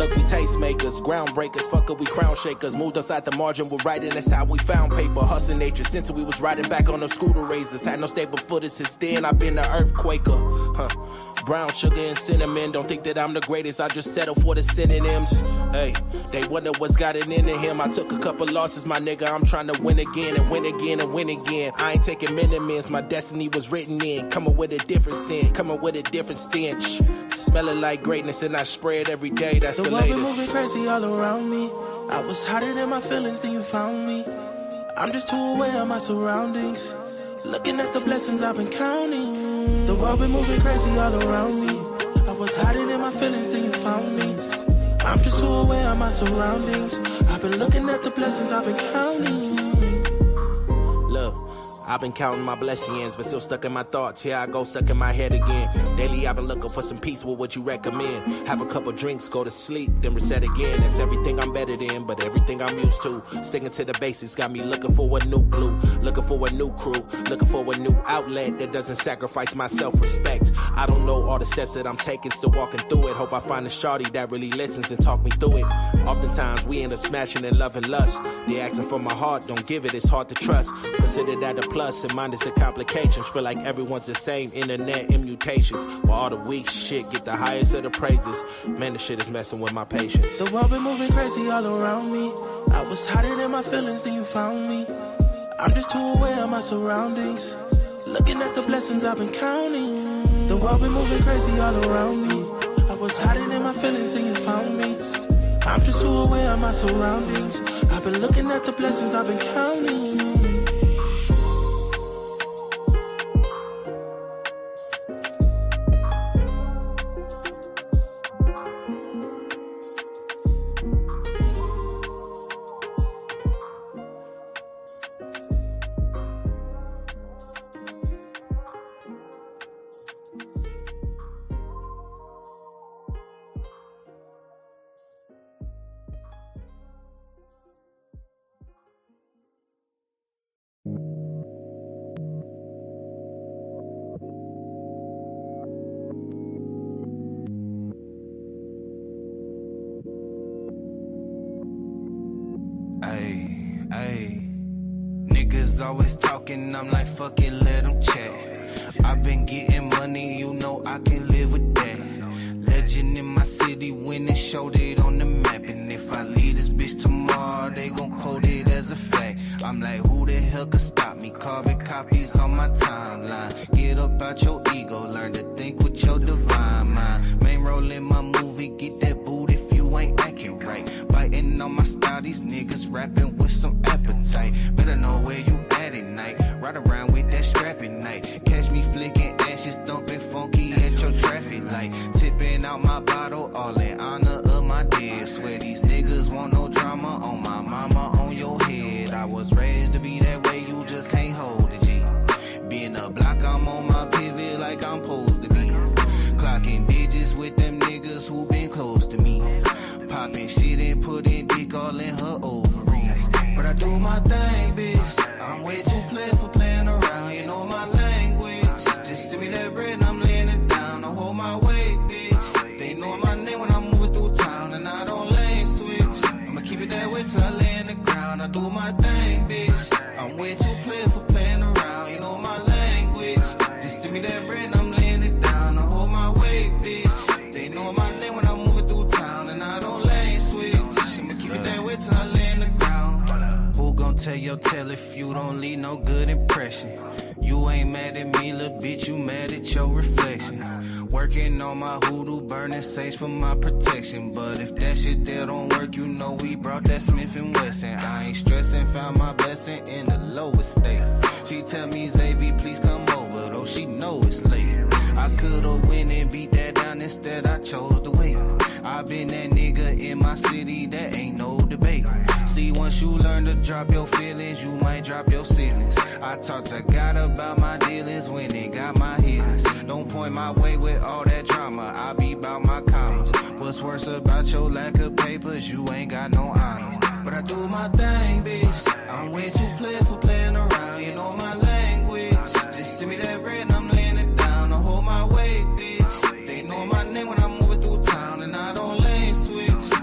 Look, we tastemakers, groundbreakers, fucker, we crown shakers. Moved outside the margin, we're writing, that's how we found paper. Hustle nature, since we was riding back on them scooter razors. Had no stable footage since then, I've been an earthquaker. Brown sugar and cinnamon, don't think that I'm the greatest, I just settle for the synonyms. Hey, they wonder what's got it into him. I took a couple losses, my nigga, I'm trying to win again and win again and win again. I ain't taking minimums, my destiny was written in. Coming with a different sin, coming with a different stench. Smelling like greatness and I spray it every day, that's the latest. The world been moving crazy all around me. I was hotter than my feelings, then you found me. I'm just too aware of my surroundings, looking at the blessings I've been counting. The world been moving crazy all around me. I was hotter than my feelings, then you found me. I'm just too aware of my surroundings. I've been looking at the blessings I've been counting. Look, I've been counting my blessings, but still stuck in my thoughts. Here I go, stuck in my head again. Daily I've been looking for some peace, what would you recommend? Have a couple drinks, go to sleep, then reset again. That's everything I'm better than, but everything I'm used to. Sticking to the basics, got me looking for a new glue. Looking for a new crew, looking for a new outlet that doesn't sacrifice my self-respect. I don't know all the steps that I'm taking, still walking through it. Hope I find a shawty that really listens and talk me through it. Oftentimes we end up smashing and loving lust. They asking for my heart, don't give it, it's hard to trust. Consider that a plus, and minus the complications. Feel like everyone's the same, internet immutations. While all the weak shit get the highest of the praises. Man, the shit is messing with my patience. The world been moving crazy all around me. I was hotter than my feelings, then you found me. I'm just too aware of my surroundings, looking at the blessings I've been counting. The world been moving crazy all around me. I was hotter than my feelings, then you found me. I'm just too aware of my surroundings. I've been looking at the blessings I've been counting. Always talking, I'm like, fuck it, let them chat. I've been getting money, you know I can live with that. Legend in my city, winning, showed it on the map. And if I leave this bitch tomorrow, they gon' quote it as a fact. I'm like, who the hell could stop me? Carbon copies on my timeline. Get up out your ego, learn to think with your divine mind. Main role in my movie, get that boot if you ain't acting right. Biting on my style, these niggas rapping with some appetite. Better know where you at night. Ride around with that strap at night. Catch me flicking ashes, thumping funky at your traffic light. Tipping out my bottle, all in honor of my dead. Swear these niggas want no drama on my mama, on your head. I was raised to be that way, you just can't hold it, G. Being a block, I'm on my pivot like I'm supposed to be. Clocking digits with them niggas who been close to me. Popping shit and putting dick all in her ovaries. But I do my thing, bitch. I'm way too played for playing around, you know my language. Just send me that bread and I'm laying it down. I hold my weight, bitch. They know my name when I'm moving through town and I don't lane switch. I'ma keep it that way till I lay in the ground. I do my thing, bitch. I'm way too played for playing around, you know my language. Just send me that bread and I'm laying it down. I hold my weight, bitch. They know my name when I'm moving through town and I don't lane switch. I'ma keep it that way till I lay in the ground. Who gon' tell your tale if you don't leave no good impression? You ain't mad at me, little bitch, you mad at your reflection. Working on my hoodoo, burning sage for my protection. But if that shit there don't work, you know we brought that Smith & Wesson. I ain't stressing, found my blessing in the lowest state. She tell me, Xavier, please come over, though she know it's late. I could've went and beat that down, instead I chose to wait. I been that nigga in my city, that ain't no debate. See, once you learn to drop your feelings, you might drop your siblings. I talk to God about my dealings when it got my healings. Don't point my way with all that drama, I be about my commas. What's worse about your lack of papers, you ain't got no honor. But I do my thing, bitch. I'm way too played for playing around, you know my language. Just send me that bread and I'm laying it down. I hold my weight, bitch. They know my name when I'm moving through town and I don't lane switch.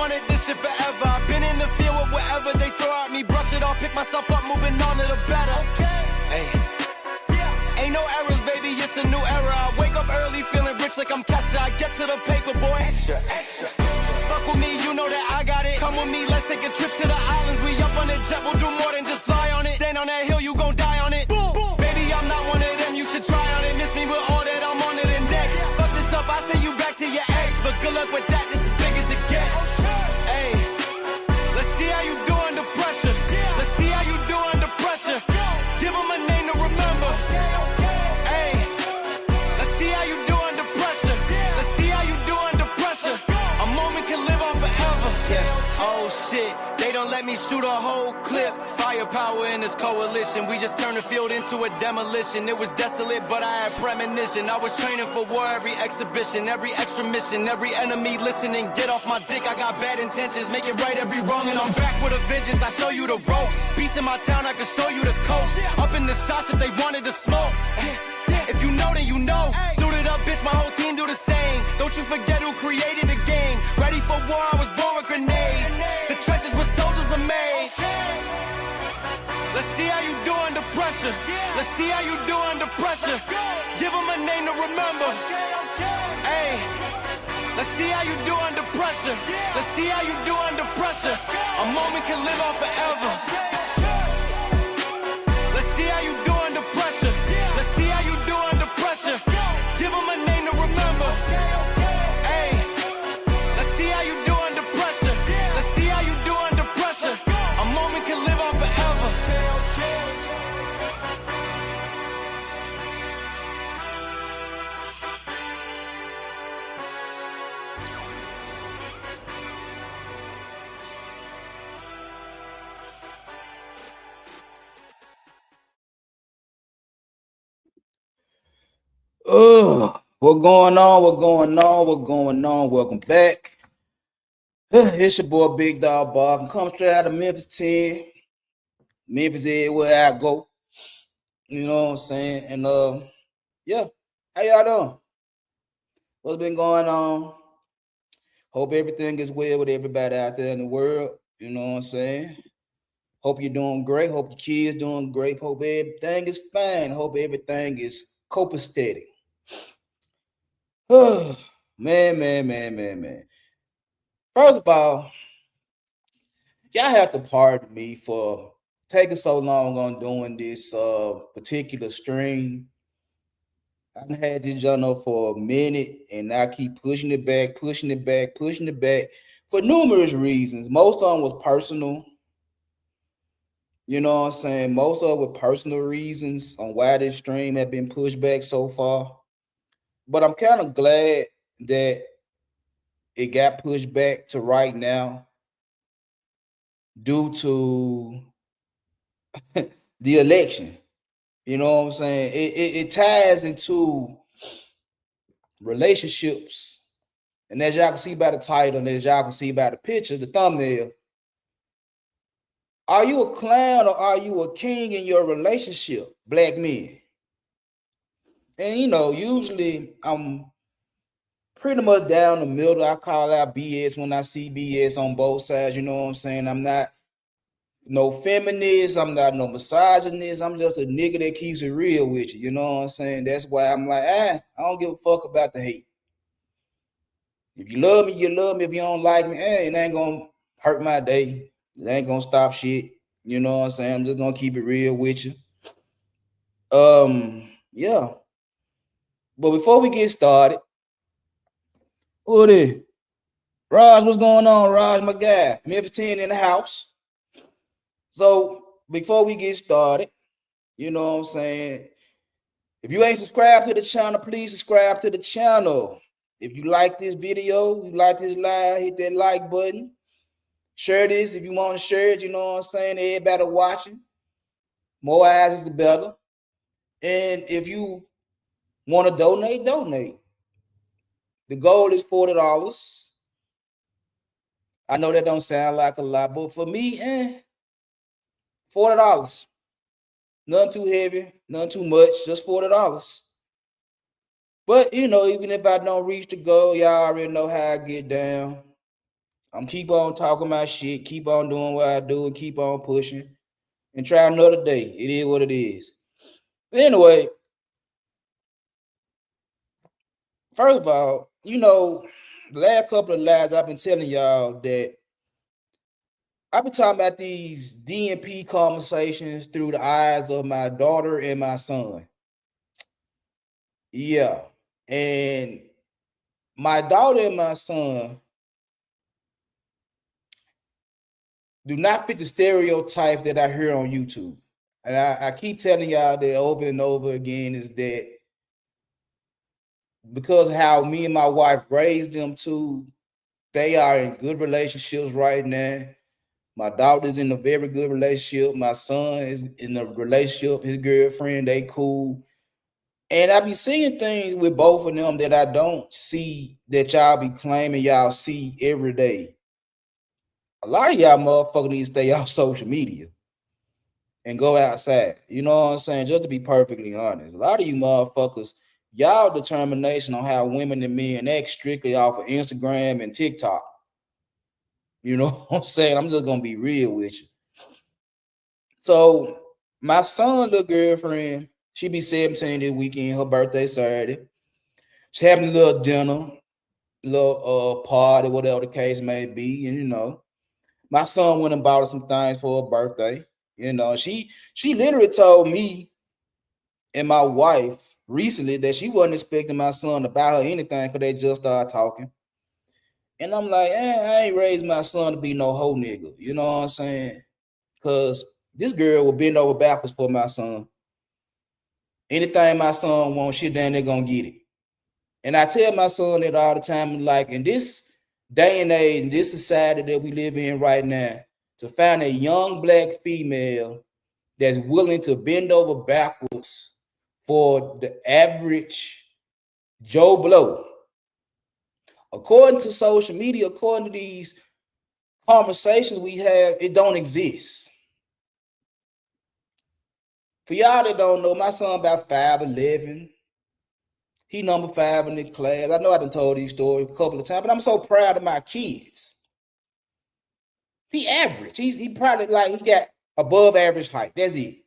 wanted this shit forever. I've been in the field with whatever they throw at me. Brush it off, pick myself up, moving on to the better. Hey. Ain't no errors, baby, it's a new era. I wake up early, feeling rich like I'm Kesha. I get to the paper, boy. Extra. Fuck with me, you know that I got it. Come with me, let's take a trip to the islands. We up on the jet, we'll do more than just fly on it. Stand on that hill, you gon' die on it. Boom. Baby, I'm not one of them, you should try on it. Miss me with all that, I'm on it and next. Fuck this up, I send you back to your ex. But good luck with that, this is big as it gets. Hey, let's see how you do under pressure. Let's see how you do under pressure. Give them a name to remember. Hey, let's see how you do under pressure. Let's see how you do under pressure. A moment can live on forever. Yeah. Oh shit, they don't let me shoot a whole clip. Firepower in this coalition. We just turned the field into a demolition. It was desolate, but I had premonition. I was training for war, every exhibition, every extra mission, every enemy listening. Get off my dick, I got bad intentions. Make it right every wrong, and I'm back with a vengeance. I show you the ropes. Peace in my town, I can show you the coast. Up in the shots if they wanted to smoke. If you know, then you know. Suited up, bitch, my whole team do the same. Don't you forget who created the game. Ready for war, I was born with grenades. The trenches where soldiers are made. Let's see how you do under pressure. Let's see how you do under pressure. Give them a name to remember. Hey, let's see how you do under pressure. Let's see how you do under pressure. A moment can live on forever. Let's see how you do under pressure. Let's see how you do under pressure. Give them a name to remember. Hey, let's see how you do under pressure. Let's see how you do under pressure. A moment can live on forever. What going on? What going on? What going on? Welcome back. It's your boy Big Dog Bob. I'm coming straight out of Memphis 10. Memphis is where I go. You know what I'm saying? And yeah. How y'all doing? What's been going on? Hope everything is well with everybody out there in the world. You know what I'm saying? Hope you're doing great. Hope your kids doing great. Hope everything is fine. Hope everything is copacetic. Man. First of all, y'all have to pardon me for taking so long on doing this particular stream. I had this journal for a minute, and I keep pushing it back for numerous reasons. Most of them was personal. You know what I'm saying? Most of it were personal reasons on why this stream had been pushed back so far. But I'm kind of glad that it got pushed back to right now due to the election. You know what I'm saying? It ties into relationships. And as y'all can see by the title, and as y'all can see by the picture, the thumbnail, are you a clown or are you a king in your relationship, black men? And you know, usually I'm pretty much down the middle. I call out BS when I see BS on both sides. You know what I'm saying? I'm not no feminist. I'm not no misogynist. I'm just a nigga that keeps it real with you. You know what I'm saying? That's why I'm like, I don't give a fuck about the hate. If you love me, you love me. If you don't like me, it ain't gonna hurt my day. It ain't gonna stop shit. You know what I'm saying? I'm just gonna keep it real with you. Yeah. But before we get started, who it is? Raj, what's going on, Raj, my guy? Memphis 10 in the house. So before we get started, you know what I'm saying? If you ain't subscribed to the channel, please subscribe to the channel. If you like this video, you like this live, hit that like button. Share this if you want to share it, you know what I'm saying? Everybody watching. More eyes is the better. And if you want to donate. The goal is $40. I know that don't sound like a lot, but for me, $40. Nothing too heavy, nothing too much, just $40. But you know, even if I don't reach the goal, y'all already know how I get down. I'm keep on talking my shit, keep on doing what I do, and keep on pushing, and try another day. It is what it is. Anyway, first of all, the last couple of lives I've been telling y'all that I've been talking about these DNP conversations through the eyes of my daughter and my son. Yeah. And my daughter and my son do not fit the stereotype that I hear on YouTube. And I keep telling y'all that over and over again is that because of how me and my wife raised them too, they are in good relationships right now. My daughter's in a very good relationship. My son is in a relationship. His girlfriend, they cool. And I be seeing things with both of them that I don't see that y'all be claiming y'all see every day. A lot of y'all motherfuckers need to stay off social media and go outside. You know what I'm saying? Just to be perfectly honest. A lot of you motherfuckers, y'all determination on how women and men act strictly off of Instagram and TikTok. You know what I'm saying? I'm just gonna be real with you. So my son, little girlfriend, she be 17 this weekend, her birthday Saturday. She having a little dinner, little party, whatever the case may be. And my son went and bought her some things for her birthday. She literally told me and my wife recently that she wasn't expecting my son to buy her anything because they just started talking. And I'm like, I ain't raised my son to be no hoe nigga. You know what I'm saying? Because this girl will bend over backwards for my son. Anything my son wants, she damn near gonna get it. And I tell my son that all the time, like, in this day and age, in this society that we live in right now, to find a young black female that's willing to bend over backwards for the average Joe Blow, according to social media, according to these conversations we have, it don't exist. For y'all that don't know, my son about 5'11". He number 5 in the class. I know I done told these stories a couple of times, but I'm so proud of my kids. He average. He probably he got above average height. That's it.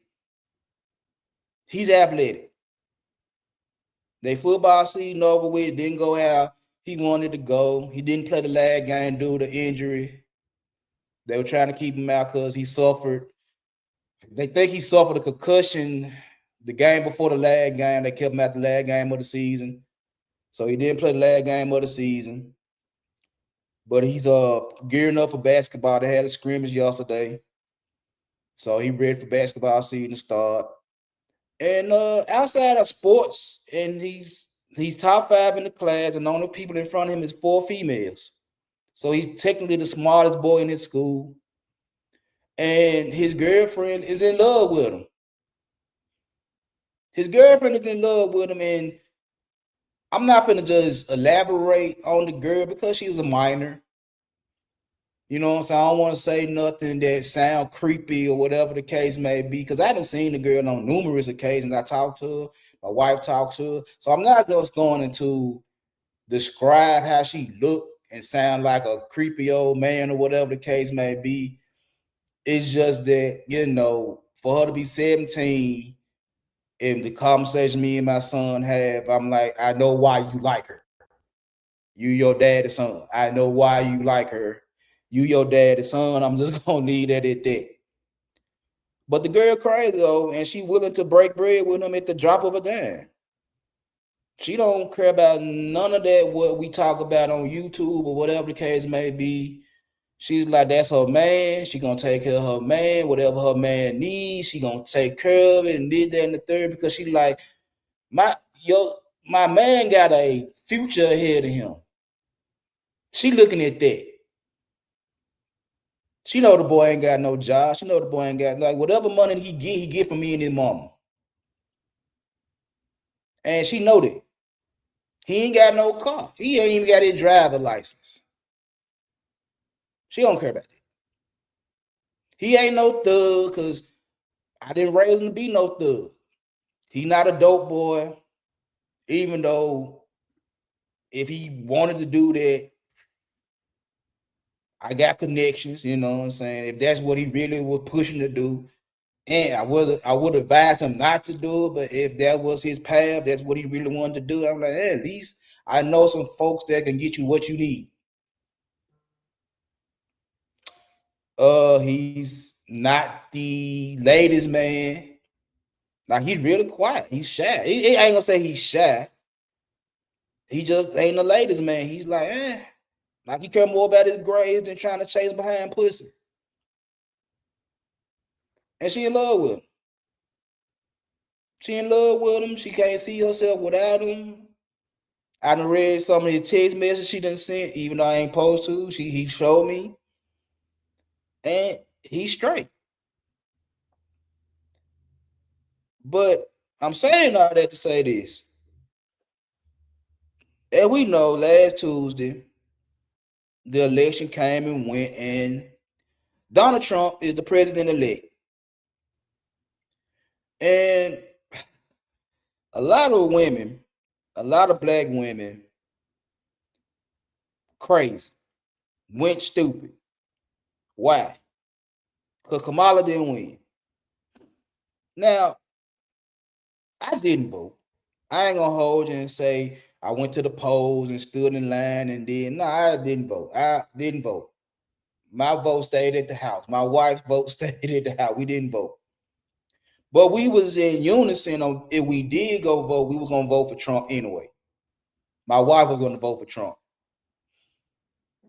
He's athletic. They football season over with, didn't go out. He wanted to go. He didn't play the last game due to injury. They were trying to keep him out because he suffered. They think he suffered a concussion the game before the last game. They kept him out the last game of the season. So he didn't play the last game of the season. But he's gearing up for basketball. They had a scrimmage yesterday. So he ready for basketball season to start. And outside of sports, and he's top 5 in the class, and the only people in front of him is 4 females. So he's technically the smartest boy in his school. And his girlfriend is in love with him. His girlfriend is in love with him, and I'm not going to just elaborate on the girl because she's a minor. You know what I'm saying? I don't want to say nothing that sound creepy or whatever the case may be, because I haven't seen the girl on numerous occasions. I talked to her, my wife talked to her. So I'm not just going into describe how she looked and sound like a creepy old man or whatever the case may be. It's just that, for her to be 17 and the conversation me and my son have, I'm like, I know why you like her. You your daddy's son. I know why you like her. You your daddy's son. I'm just gonna leave that at that. But the girl crazy though, and she willing to break bread with him at the drop of a dime. She don't care about none of that what we talk about on YouTube or whatever the case may be. She's like, that's her man. She gonna take care of her man. Whatever her man needs, she gonna take care of it and did that in the third, because she like, my man got a future ahead of him. She looking at that. She know the boy ain't got no job. She know the boy ain't got, like, whatever money he get from me and his mama. And she know that. He ain't got no car. He ain't even got his driver license. She don't care about that. He ain't no thug, because I didn't raise him to be no thug. He not a dope boy, even though if he wanted to do that, I got connections, you know what I'm saying? If that's what he really was pushing to do, and I would advise him not to do it, but if that was his path, that's what he really wanted to do. I'm like, hey, at least I know some folks that can get you what you need. He's not the latest man. Like, he's really quiet. He's shy. I ain't gonna say he's shy. He just ain't the latest man. He's like, like he care more about his grades than trying to chase behind pussy. And she in love with him. She in love with him. She can't see herself without him. I done read some of the text messages she done sent, even though I ain't supposed to. He showed me. And he's straight. But I'm saying all that to say this. As we know, last Tuesday, the election came and went, and Donald Trump is the president-elect. And a lot of women, a lot of black women, crazy, went stupid. Why? Because Kamala didn't win. Now, I didn't vote. I ain't gonna hold you and say I went to the polls and stood in line and did. No, I didn't vote. I didn't vote. My vote stayed at the house. My wife's vote stayed at the house. We didn't vote. But we was in unison on if we did go vote, we were gonna vote for Trump anyway. My wife was gonna vote for Trump.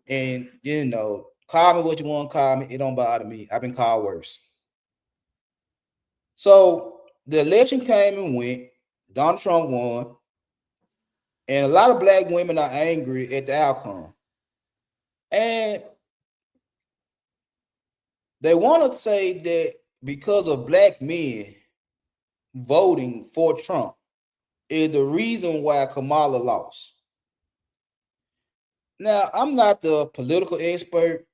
And you know, call me what you want to call me. It don't bother me. I've been called worse. So the election came and went. Donald Trump won. And a lot of black women are angry at the outcome. And they want to say that because of black men voting for Trump is the reason why Kamala lost. Now, I'm not the political expert.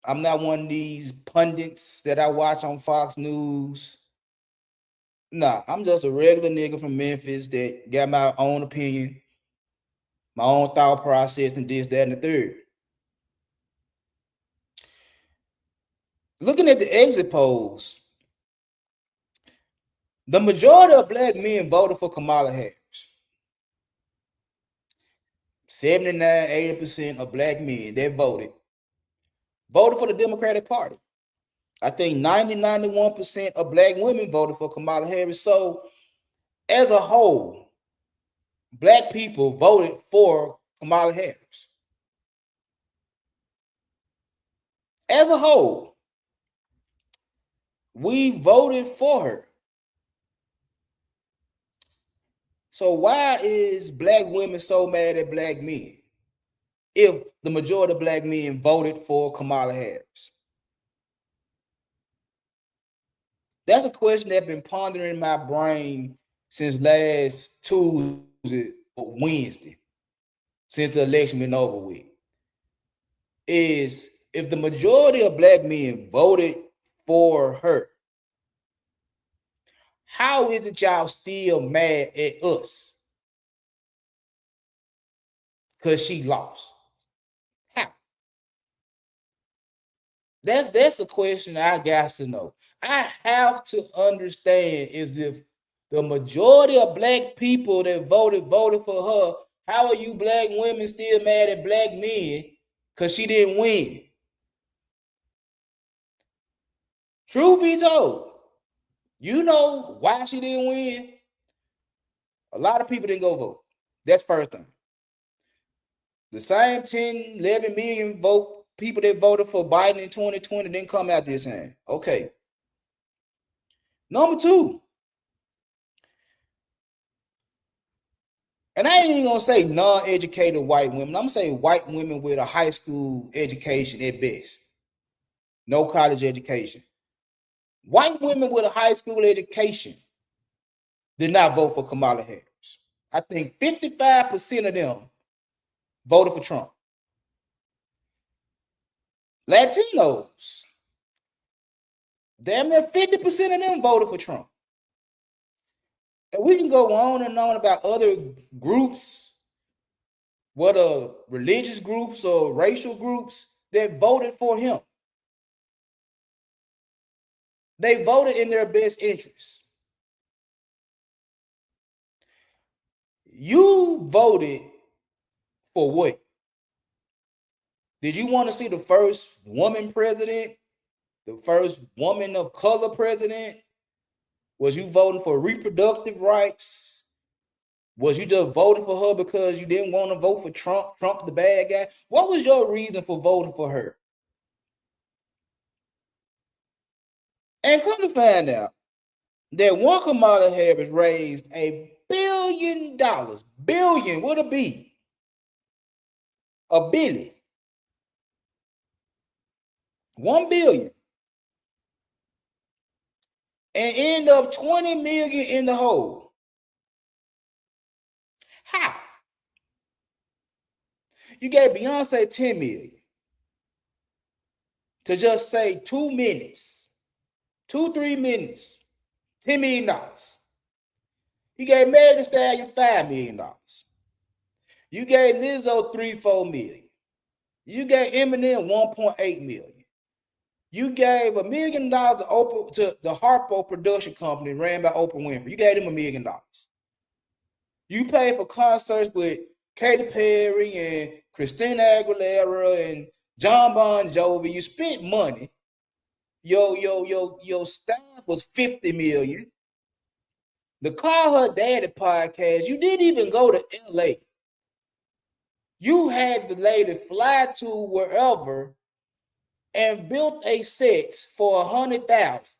I'm not one of these pundits that I watch on Fox News. Nah, I'm just a regular nigga from Memphis that got my own opinion, my own thought process, and this, that, and the third. Looking at the exit polls, the majority of black men voted for Kamala Harris. 79, 80% of black men that voted for the Democratic Party. I think 90, 91% of black women voted for Kamala Harris. So, as a whole, black people voted for Kamala Harris. As a whole, we voted for her. So why is black women so mad at black men if the majority of black men voted for Kamala Harris? That's a question that's been pondering in my brain since last Tuesday or Wednesday, since the election been over with. Is if the majority of black men voted for her, how is it y'all still mad at us? Because she lost. How? That's a question I got to know. I have to understand is if the majority of black people that voted for her, how are you black women still mad at black men because she didn't win? Truth be told, you know why she didn't win? A lot of people didn't go vote. That's first thing. The same 10, 11 million people that voted for Biden in 2020 didn't come out this time. Okay. Number two, and I ain't even gonna say non-educated white women. I'm gonna say white women with a high school education at best. No college education. White women with a high school education did not vote for Kamala Harris. I think 55% of them voted for Trump. Latinos, damn near 50% of them voted for Trump. And we can go on and on about other groups what religious groups or racial groups that voted for him. They voted in their best interest. You voted for what? Did you want to see the first woman president? The first woman of color president? Was you voting for reproductive rights? Was you just voting for her because you didn't want to vote for Trump, Trump the bad guy? What was your reason for voting for her? And come to find out that one Kamala Harris raised $1 billion, billion with a B, a billion, 1 billion, and end up 20 million in the hole. How? You gave Beyonce 10 million to just say 2 minutes, 2-3 minutes, $10 million. You gave Megan Thee Stallion $5 million. You gave Lizzo 3-4 million. You gave Eminem 1.8 million. You gave $1 million to the Harpo production company ran by Oprah Winfrey. You gave them $1 million. You paid for concerts with Katy Perry and Christina Aguilera and John Bon Jovi. You spent money. Your staff was 50 million. The Call Her Daddy podcast, you didn't even go to LA. You had the lady fly to wherever and built a set for $100,000.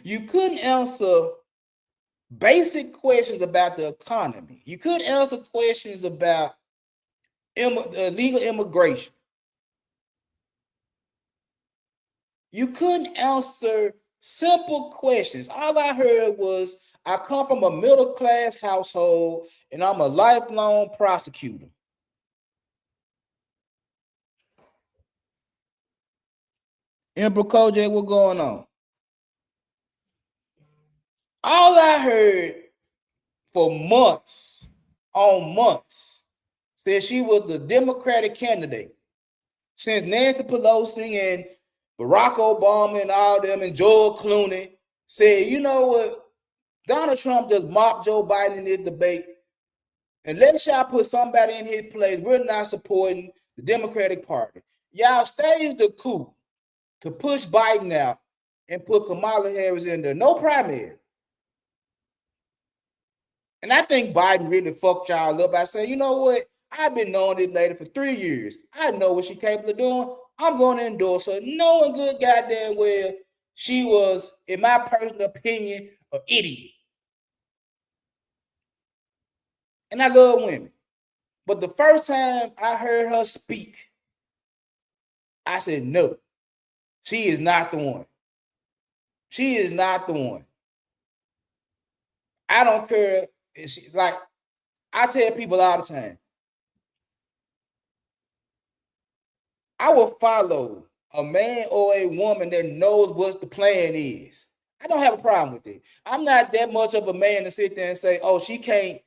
You couldn't answer basic questions about the economy. You couldn't answer questions about legal immigration. You couldn't answer simple questions. All I heard was, I come from a middle-class household and I'm a lifelong prosecutor. Emperor Kojak, what's going on? All I heard for months on months said she was the Democratic candidate. Since Nancy Pelosi and Barack Obama and all them and George Clooney said, you know what, Donald Trump just mocked Joe Biden in this debate, and let y'all put somebody in his place. We're not supporting the Democratic Party. Y'all staged the coup to push Biden out and put Kamala Harris in there. No primary. And I think Biden really fucked y'all up by saying, you know what? I've been knowing this lady for 3 years. I know what she's capable of doing. I'm going to endorse her, knowing good goddamn well she was, in my personal opinion, an idiot. And I love women. But the first time I heard her speak, I said, no, she is not the one. She is not the one. I don't care. Like, I tell people all the time, I will follow a man or a woman that knows what the plan is. I don't have a problem with it. I'm not that much of a man to sit there and say, oh, she can't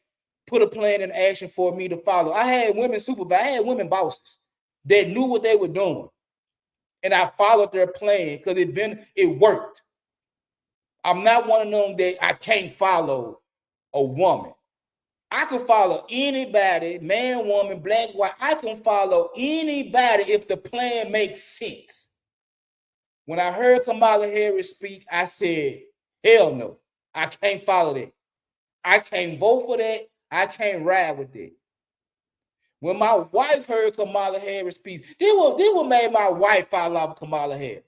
put a plan in action for me to follow. I had women supervisors, I had women bosses that knew what they were doing. And I followed their plan because it worked. I'm not one of them that I can't follow a woman. I can follow anybody, man, woman, black, white. I can follow anybody if the plan makes sense. When I heard Kamala Harris speak, I said, hell no, I can't follow that. I can't vote for that. I can't ride with that. When my wife heard Kamala Harris speak, this what made my wife fall off Kamala Harris.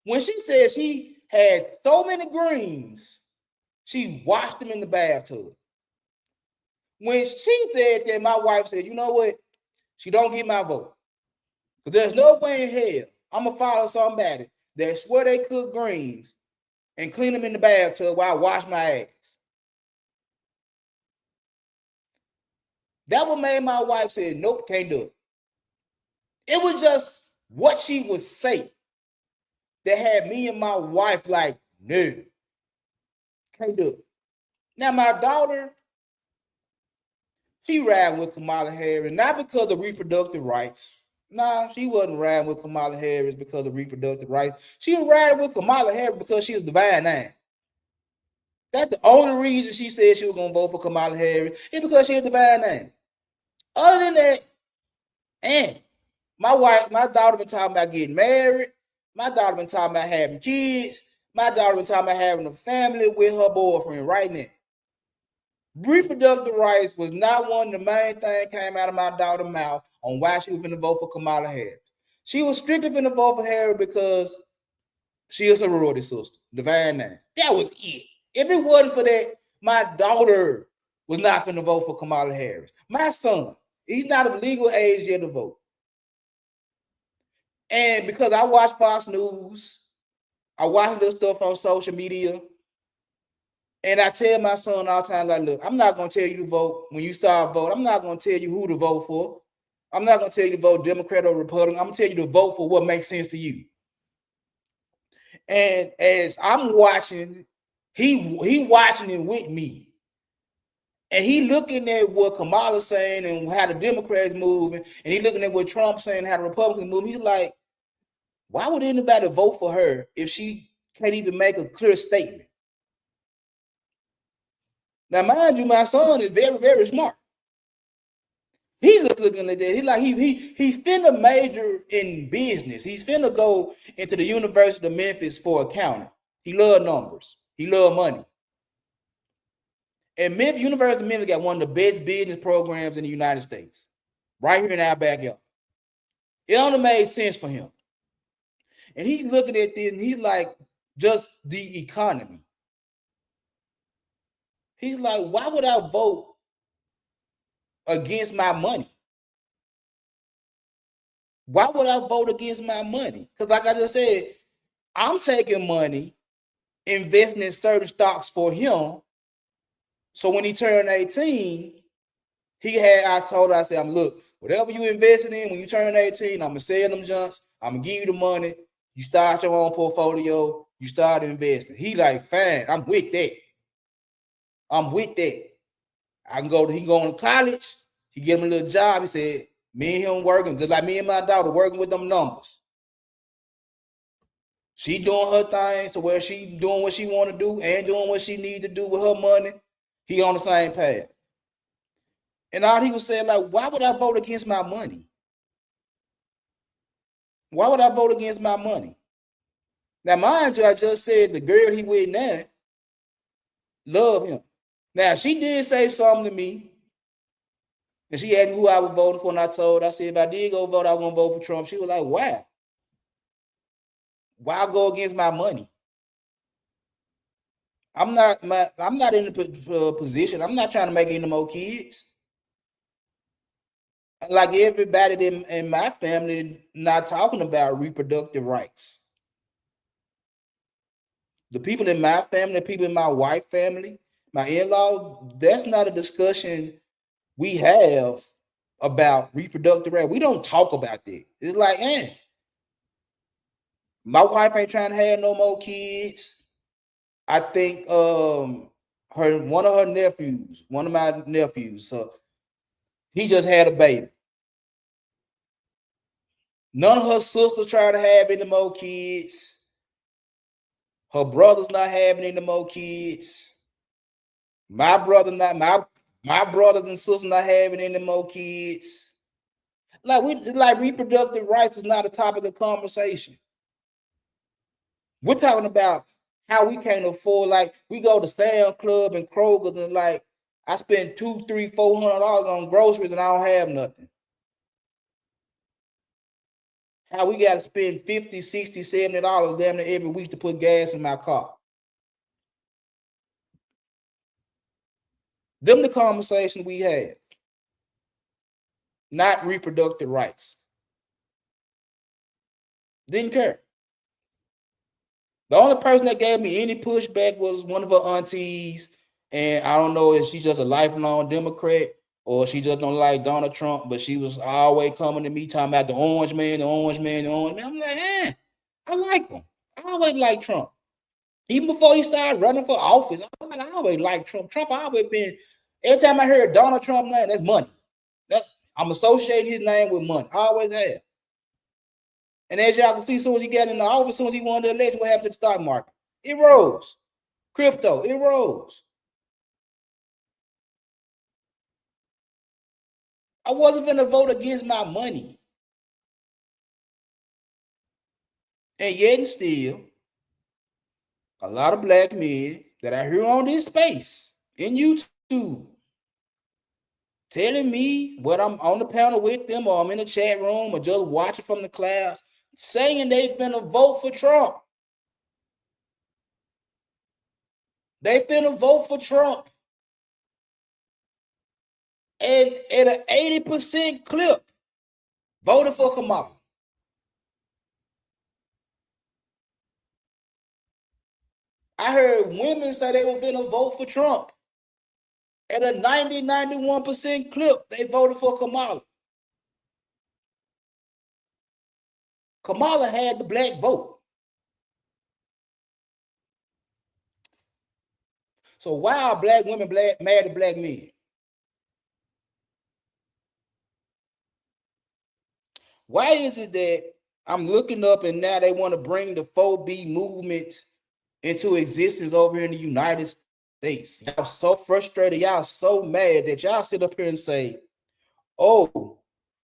When she said she had so many greens, she washed them in the bathtub. When she said that, my wife said, you know what? She don't get my vote. Because there's no way in hell I'm going to follow somebody that swear they cook greens and clean them in the bathtub while I wash my ass. That what made my wife say, nope, can't do it. It was just what she would say that had me and my wife like, no, Can't do it. Now, my daughter, she riding with Kamala Harris, not because of reproductive rights. Nah, she wasn't riding with Kamala Harris because of reproductive rights. She was riding with Kamala Harris because she was divine nine. That's the only reason she said she was going to vote for Kamala Harris is because she was divine name. Other than that, and my daughter been talking about getting married. My daughter been talking about having kids. My daughter been talking about having a family with her boyfriend right now. Reproductive rights was not one of the main things came out of my daughter's mouth on why she was going to vote for Kamala Harris. She was strictly going to vote for Harris because she is a sorority sister, divine name. That was it. If it wasn't for that, my daughter was not going to vote for Kamala Harris. My son, he's not of legal age yet to vote. And because I watch Fox News, I watch little stuff on social media, and I tell my son all the time, like, look, I'm not going to tell you to vote when you start voting. I'm not going to tell you who to vote for. I'm not going to tell you to vote Democrat or Republican. I'm going to tell you to vote for what makes sense to you. And as I'm watching, he watching it with me. And he looking at what Kamala's saying and how the Democrats moving, and he looking at what Trump's saying, how the Republicans moving. He's like, why would anybody vote for her if she can't even make a clear statement? Now, mind you, my son is very, very smart. He's just looking at that. He's finna major in business. He's finna go into the University of Memphis for accounting. He love numbers. He love money. And University of Memphis got one of the best business programs in the United States, right here in our backyard. It only made sense for him. And he's looking at this and he's like, just the economy. He's like, why would I vote against my money? Why would I vote against my money? Because like I just said, I'm taking money, investing in certain stocks for him. So when he turned 18, I said, look, whatever you invested in when you turn 18, I'm going to sell them junks. I'm going to give you the money. You start your own portfolio. You start investing. He like, fine, I'm with that. He going to college. He gave him a little job. He said, me and him working, just like me and my daughter working with them numbers. She doing her thing, so where she doing what she want to do and doing what she need to do with her money, he on the same path. And all he was saying, like, why would I vote against my money? Why would I vote against my money? Now, mind you, I just said the girl he with now love him. Now, she did say something to me, and she asked me who I was voting for, and I said, if I did go vote, I was going to vote for Trump. She was like, why? Why go against my money? I'm not in a position. I'm not trying to make any more kids. Like everybody in my family, not talking about reproductive rights. The people in my family, the people in my wife's family, my in-laws, that's not a discussion we have about reproductive rights. We don't talk about that. It's like, my wife ain't trying to have no more kids. I think one of my nephews, so he just had a baby. None of her sisters trying to have any more kids. Her brother's not having any more kids. My brothers and sisters not having any more kids. Like reproductive rights is not a topic of conversation. We're talking about how we can't afford, like we go to Sam's Club and Kroger's and like I spend $200, $300, $400 on groceries and I don't have nothing. How we got to spend $50, $60, $70 damn near every week to put gas in my car. Them the conversation we had, not reproductive rights. Didn't care. The only person that gave me any pushback was one of her aunties, and I don't know if she's just a lifelong Democrat or she just don't like Donald Trump, but she was always coming to me talking about the orange man. I'm like, I like him. I always like Trump. Even before he started running for office, I always liked Trump. Trump always been. Every time I heard Donald Trump name, that's money. I'm associating his name with money. I always have. And as y'all can see, as soon as he got in the office, as soon as he won the election, what happened to the stock market? It rose. Crypto, it rose. I wasn't going to vote against my money. And yet and still, a lot of black men that I hear on this space in YouTube telling me what I'm on the panel with them or I'm in the chat room or just watching from the class, saying they've been a vote for Trump. They've been a vote for Trump. And at an 80% clip, voted for Kamala. I heard women say they were going to vote for Trump. At a 91% clip, they voted for Kamala. Kamala had the black vote. So why are black women mad at black men? Why is it that I'm looking up and now they want to bring the 4B movement into existence over here in the United States? Y'all so frustrated, y'all so mad that y'all sit up here and say, oh,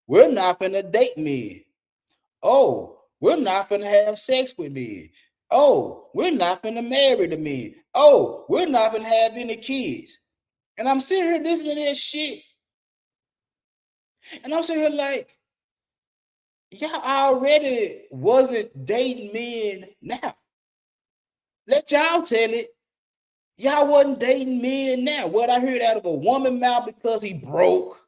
we're not gonna date men. Oh, we're not gonna have sex with men. Oh, we're not gonna marry the men. Oh, we're not gonna have any kids. And I'm sitting here listening to that shit. And I'm sitting here like, y'all already wasn't dating men now. Let y'all tell it. Y'all wasn't dating men now. What I heard out of a woman mouth because he broke.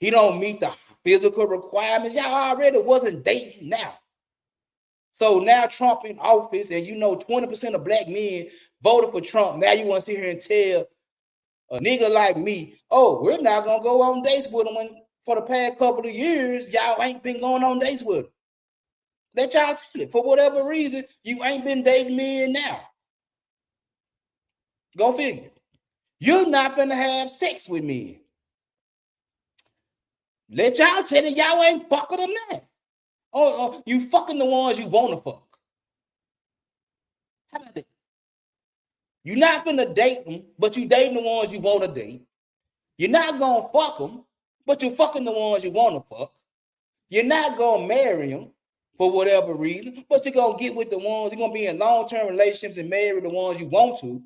He don't meet the physical requirements. Y'all already wasn't dating now. So now Trump in office, and 20% of black men voted for Trump. Now you want to sit here and tell a nigga like me, oh, we're not going to go on dates with him when for the past couple of years, y'all ain't been going on dates with him. Let y'all tell it. For whatever reason, you ain't been dating men now. Go figure. You're not going to have sex with me. Let y'all tell it, y'all ain't fucking them now. Oh, you fucking the ones you want to fuck. How about that? You're not going to date them, but you dating the ones you want to date. You're not going to fuck them, but you're fucking the ones you want to fuck. You're not going to marry them for whatever reason, but you're going to get with the ones, you're going to be in long-term relationships and marry the ones you want to.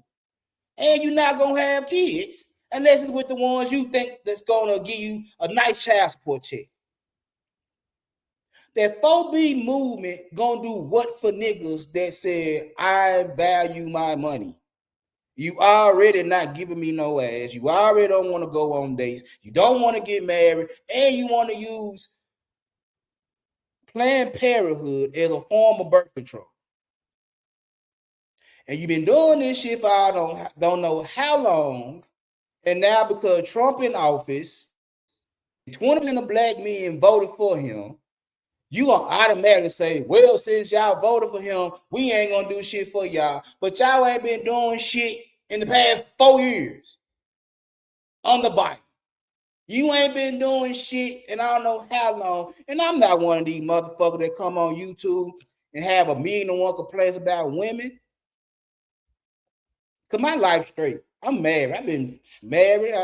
And you're not going to have kids unless it's with the ones you think that's going to give you a nice child support check. That 4B movement going to do what for niggas that said, I value my money? You already not giving me no ass. You already don't want to go on dates. You don't want to get married. And you want to use Planned Parenthood as a form of birth control. And you've been doing this shit for I don't know how long. And now because Trump in office, 20% of black men voted for him, you gonna automatically say, well, since y'all voted for him, we ain't gonna do shit for y'all. But y'all ain't been doing shit in the past 4 years on the bike. You ain't been doing shit and I don't know how long. And I'm not one of these motherfuckers that come on YouTube and have 1,000,001 complaints about women. Cause my life's straight. I'm married. I've been married.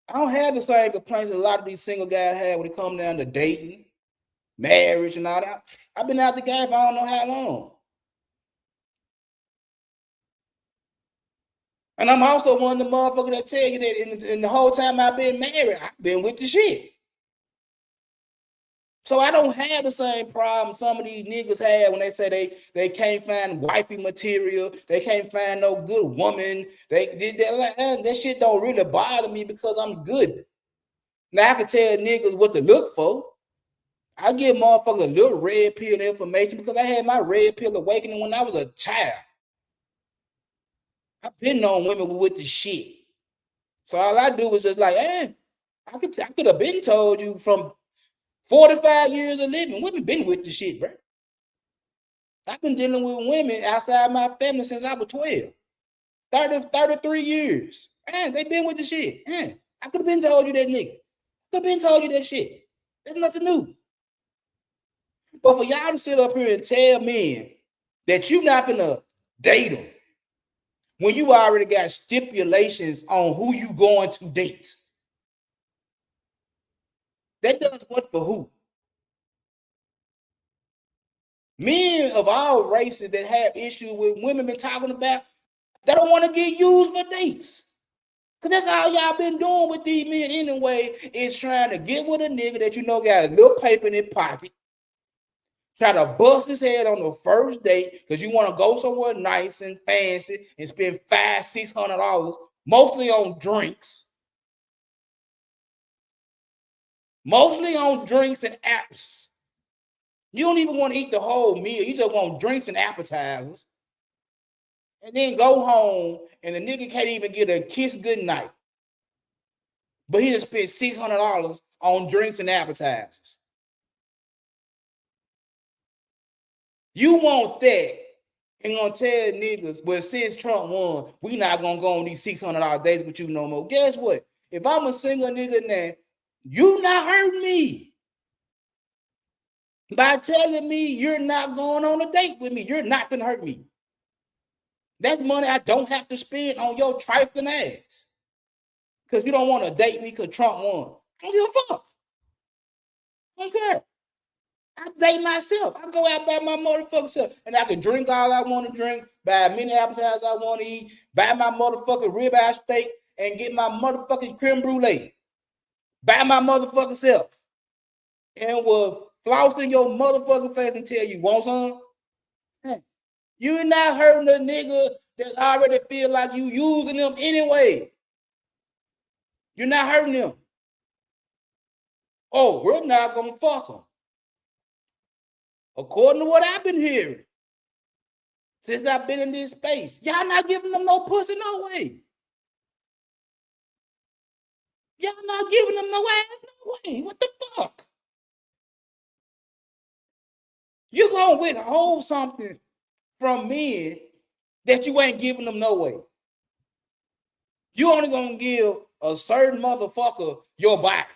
I don't have the same complaints that a lot of these single guys have when it comes down to dating, marriage, and all that. I've been out the game for I don't know how long. And I'm also one of the motherfuckers that tell you that in the whole time I've been married, I've been with the shit. So I don't have the same problem some of these niggas have when they say they can't find wifey material, they can't find no good woman. That shit don't really bother me because I'm good. Now I can tell niggas what to look for. I give motherfuckers a little red pill information because I had my red pill awakening when I was a child. I've been on women with the shit. So all I do was just like, I could have been told you from 45 years of living. Women been with the shit, bro. I've been dealing with women outside my family since I was 12. 33 years. Man, they been with the shit. Man, I could have been told you that nigga. Could have been told you that shit. There's nothing new. But for y'all to sit up here and tell men that you're not gonna date them when you already got stipulations on who you going to date. That does what for who? Men of all races that have issues with women been talking about, they don't want to get used for dates. Because that's all y'all been doing with these men anyway, is trying to get with a nigga that you know got a little paper in his pocket, try to bust his head on the first date because you want to go somewhere nice and fancy and spend $500-$600, mostly on drinks. Mostly on drinks and apps. You don't even want to eat the whole meal. You just want drinks and appetizers. And then go home and the nigga can't even get a kiss goodnight. But he just spent $600 on drinks and appetizers. You want that and gonna tell niggas, well, since Trump won, we not gonna go on these $600 dates with you no more. Guess what? If I'm a single nigga now, you not hurting me by telling me you're not going on a date with me. You're not gonna hurt me. That's money I don't have to spend on your trifling ass. Because you don't want to date me because Trump won. I don't give a fuck. I don't care. I date myself. I go out by my motherfucking self. And I can drink all I want to drink, buy as many appetizers I want to eat, buy my motherfucking ribeye steak, and get my motherfucking creme brulee. By my motherfucking self. And will floss in your motherfucking face and tell you, want some? You're not hurting a nigga that already feel like you using them anyway. You're not hurting them. Oh, we're not going to fuck them. According to what I've been hearing, since I've been in this space, y'all not giving them no pussy, no way. Y'all not giving them no ass, no way. What the fuck? You're going to withhold something from men that you ain't giving them no way. You only going to give a certain motherfucker your body.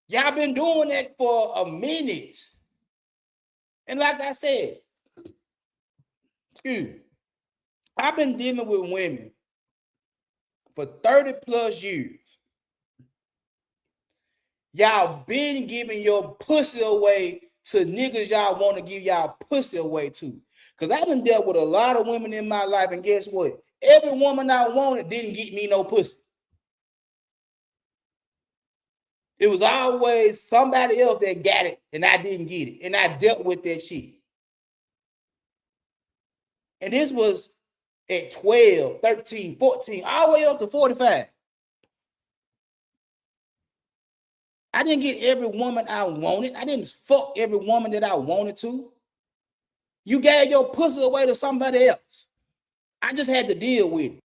Y'all been doing that for a minute. And like I said, I've been dealing with women for 30 plus years. Y'all been giving your pussy away to niggas y'all want to give y'all pussy away to. Because I done dealt with a lot of women in my life, and guess what? Every woman I wanted didn't get me no pussy. It was always somebody else that got it, and I didn't get it. And I dealt with that shit. And this was at 12, 13, 14, all the way up to 45. I didn't get every woman I wanted. I didn't fuck every woman that I wanted to. You gave your pussy away to somebody else. I just had to deal with it.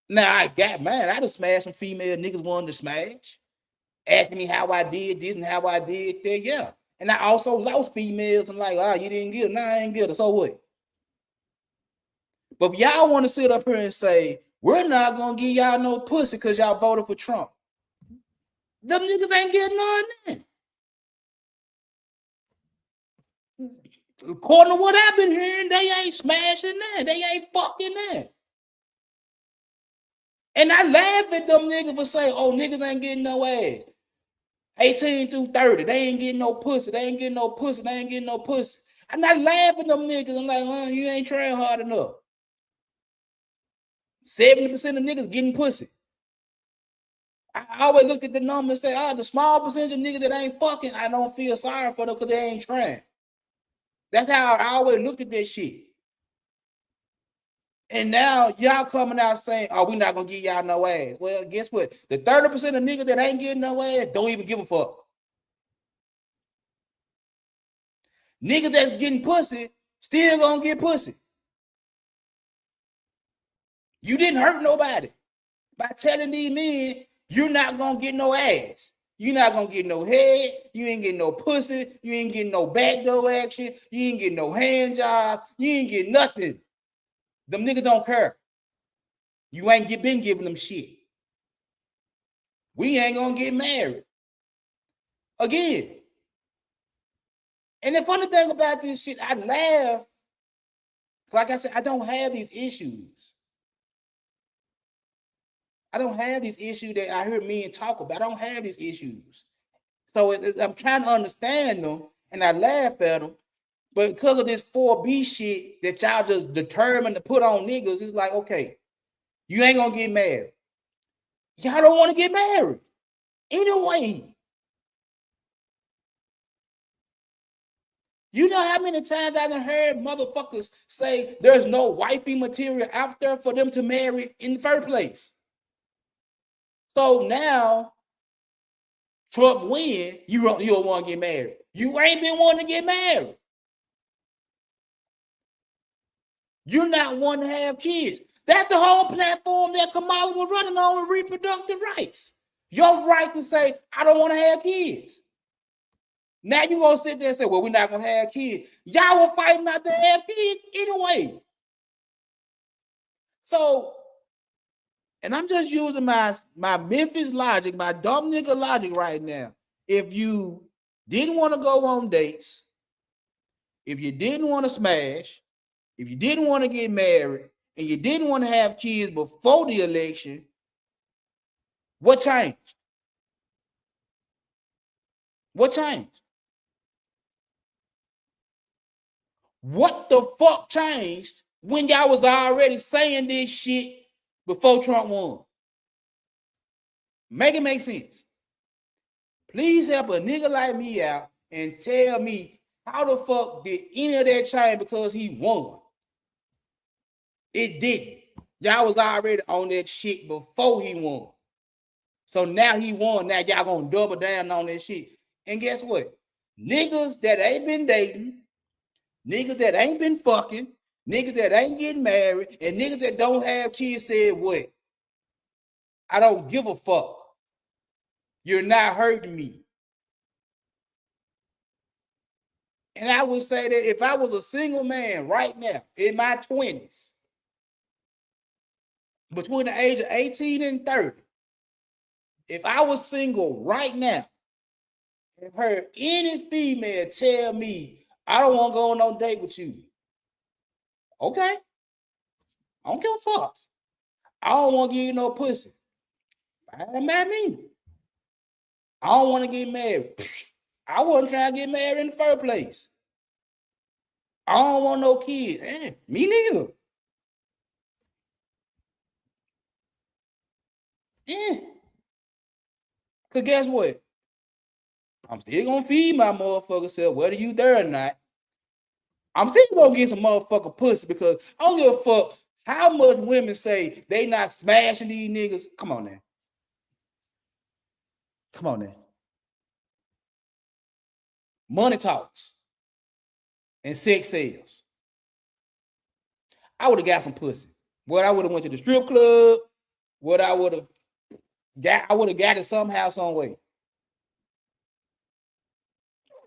Now I got mine. I just smashed some female niggas wanted to smash. Asking me how I did this and how I did that. Yeah. And I also lost females and like, you didn't get it. Nah, I ain't get it. So what? But if y'all want to sit up here and say, we're not going to give y'all no pussy because y'all voted for Trump. Them niggas ain't getting none. According to what I've been hearing, they ain't smashing that. They ain't fucking that. And I laugh at them niggas for saying, oh, niggas ain't getting no ass. 18 through 30, they ain't getting no pussy. They ain't getting no pussy. They ain't getting no pussy. I'm not laughing at them niggas. I'm like, you ain't trying hard enough. 70% of niggas getting pussy. I always look at the numbers and say, the small percentage of niggas that ain't fucking, I don't feel sorry for them because they ain't trying. That's how I always looked at that shit. And now y'all coming out saying, we not going to give y'all no ass. Well, guess what? The 30% of niggas that ain't getting no ass don't even give a fuck. Niggas that's getting pussy still going to get pussy. You didn't hurt nobody by telling these men you're not going to get no ass. You're not gonna get no head. You ain't getting no pussy. You ain't getting no backdoor action. You ain't getting no hand job. You ain't getting nothing. Them niggas don't care. You ain't been giving them shit. We ain't gonna get married again. And the funny thing about this shit, I laugh. Like I said, I don't have these issues. I don't have these issues that I hear men talk about. I don't have these issues. So I'm trying to understand them, and I laugh at them. But because of this 4B shit that y'all just determined to put on niggas, it's like, okay, you ain't gonna get married. Y'all don't want to get married. Anyway. You know how many times I done heard motherfuckers say there's no wifey material out there for them to marry in the first place. So now Trump win, you don't want to get married. You ain't been wanting to get married. You're not wanting to have kids. That's the whole platform that Kamala was running on with reproductive rights. Your right to say, I don't want to have kids. Now you're going to sit there and say, well, we're not going to have kids. Y'all were fighting not to have kids anyway. So, and I'm just using my Memphis logic, my dumb nigga logic right now. If you didn't want to go on dates, if you didn't want to smash, if you didn't want to get married, and you didn't want to have kids before the election, what changed? What changed? What the fuck changed when y'all was already saying this shit before Trump won? Make it make sense. Please help a nigga like me out and tell me how the fuck did any of that change because he won? It didn't. Y'all was already on that shit before he won. So now he won. Now y'all gonna double down on that shit. And guess what? Niggas that ain't been dating, niggas that ain't been fucking, niggas that ain't getting married, and niggas that don't have kids said what? I don't give a fuck. You're not hurting me. And I would say that if I was a single man right now in my 20s, between the age of 18 and 30, if I was single right now and heard any female tell me, I don't want to go on no date with you. Okay. I don't give a fuck. I don't want to give you no pussy. Fine by me. I don't want to get married. I wasn't trying to get married in the first place. I don't want no kids. Me neither. Because guess what? I'm still going to feed my motherfucker self, whether you there or not. I'm still going to get some motherfucking pussy because I don't give a fuck how much women say they not smashing these niggas. Come on now. Come on now. Money talks and sex sells. I would have got some pussy. What I would have went to the strip club. What I would have got it somehow, some way.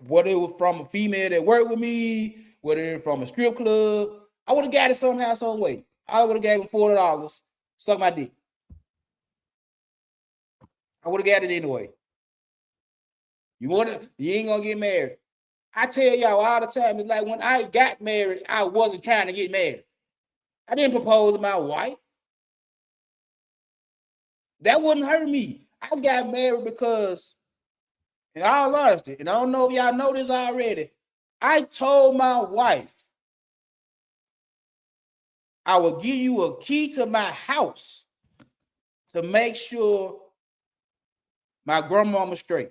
Whether it was from a female that worked with me, whether it was from a strip club, I would have got it somehow, some way. I would have gave him $40, suck my dick. I would have got it anyway. You ain't gonna get married. I tell y'all all the time, it's like when I got married, I wasn't trying to get married. I didn't propose to my wife. That wouldn't hurt me. I got married because, in all honesty, and I don't know if y'all know this already, I told my wife, I will give you a key to my house to make sure my grandmama's straight.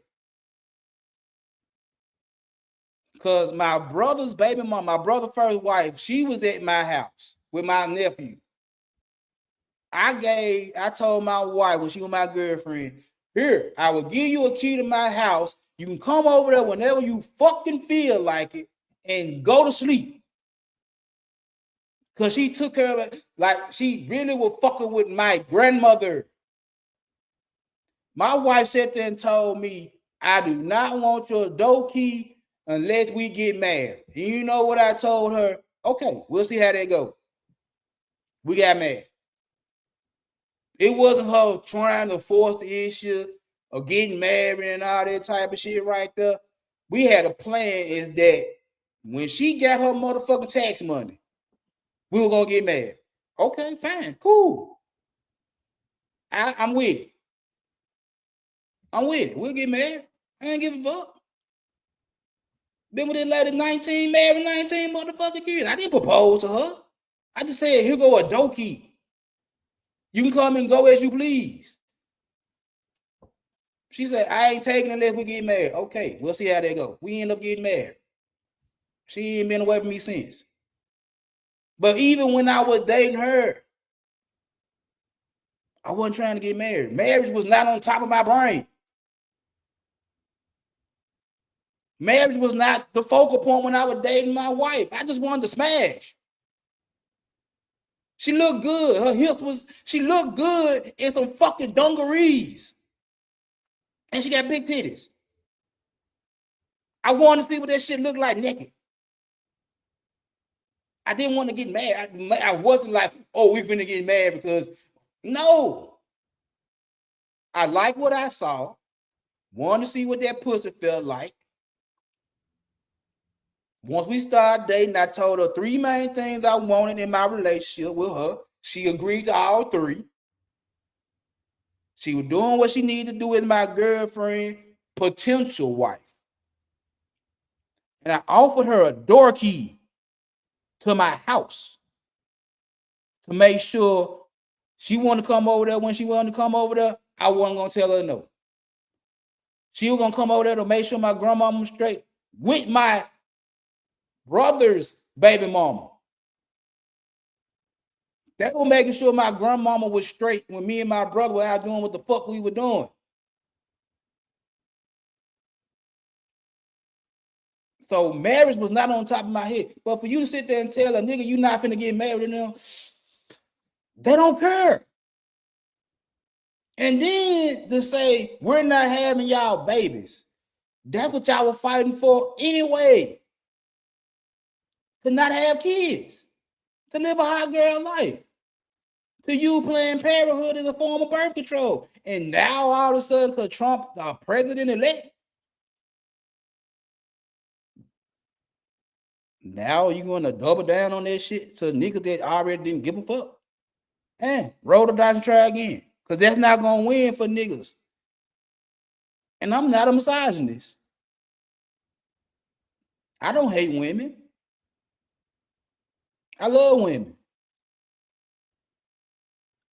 Because my brother's baby mom, my brother's first wife, she was at my house with my nephew. I told my wife when she was my girlfriend, here, I will give you a key to my house. You can come over there whenever you fucking feel like it and go to sleep. Because she took care of it like she really was fucking with my grandmother. My wife sat there and told me, I do not want your door key unless we get married. And you know what I told her? Okay, we'll see how that go. We got married. It wasn't her trying to force the issue of getting married and all that type of shit right there. We had a plan is that when she got her motherfucking tax money, we were gonna get married. Okay, fine, cool. I'm with it. I'm with it. We'll get married. I ain't give a fuck. Been with this lady 19, married 19 motherfucking years. I didn't propose to her. I just said, here go a door key. You can come and go as you please. She said, I ain't taking it unless we get married. Okay, we'll see how that go. We end up getting married. She ain't been away from me since. But even when I was dating her, I wasn't trying to get married. Marriage was not on top of my brain. Marriage was not the focal point when I was dating my wife. I just wanted to smash. She looked good. Her hips she looked good in some fucking dungarees. And she got big titties. I wanted to see what that shit looked like naked. I didn't want to get married. I wasn't like, oh, we finna get married because, no. I like what I saw. Wanted to see what that pussy felt like. Once we started dating, I told her 3 main things I wanted in my relationship with her. She agreed to all 3. She was doing what she needed to do as my girlfriend, potential wife. And I offered her a door key to my house to make sure she wanted to come over there. When she wanted to come over there, I wasn't going to tell her no. She was going to come over there to make sure my grandmama was straight with my brother's baby mama. That was making sure my grandmama was straight when me and my brother were out doing what the fuck we were doing. So marriage was not on top of my head. But for you to sit there and tell a nigga you not finna get married to them, they don't care. And then to say we're not having y'all babies, that's what y'all were fighting for anyway. To not have kids, to live a hot girl life. To you playing parenthood as a form of birth control. And now all of a sudden, because Trump, the president-elect, now you're going to double down on that shit to niggas that already didn't give a fuck. And roll the dice and try again. Because that's not going to win for niggas. And I'm not a misogynist. I don't hate women. I love women.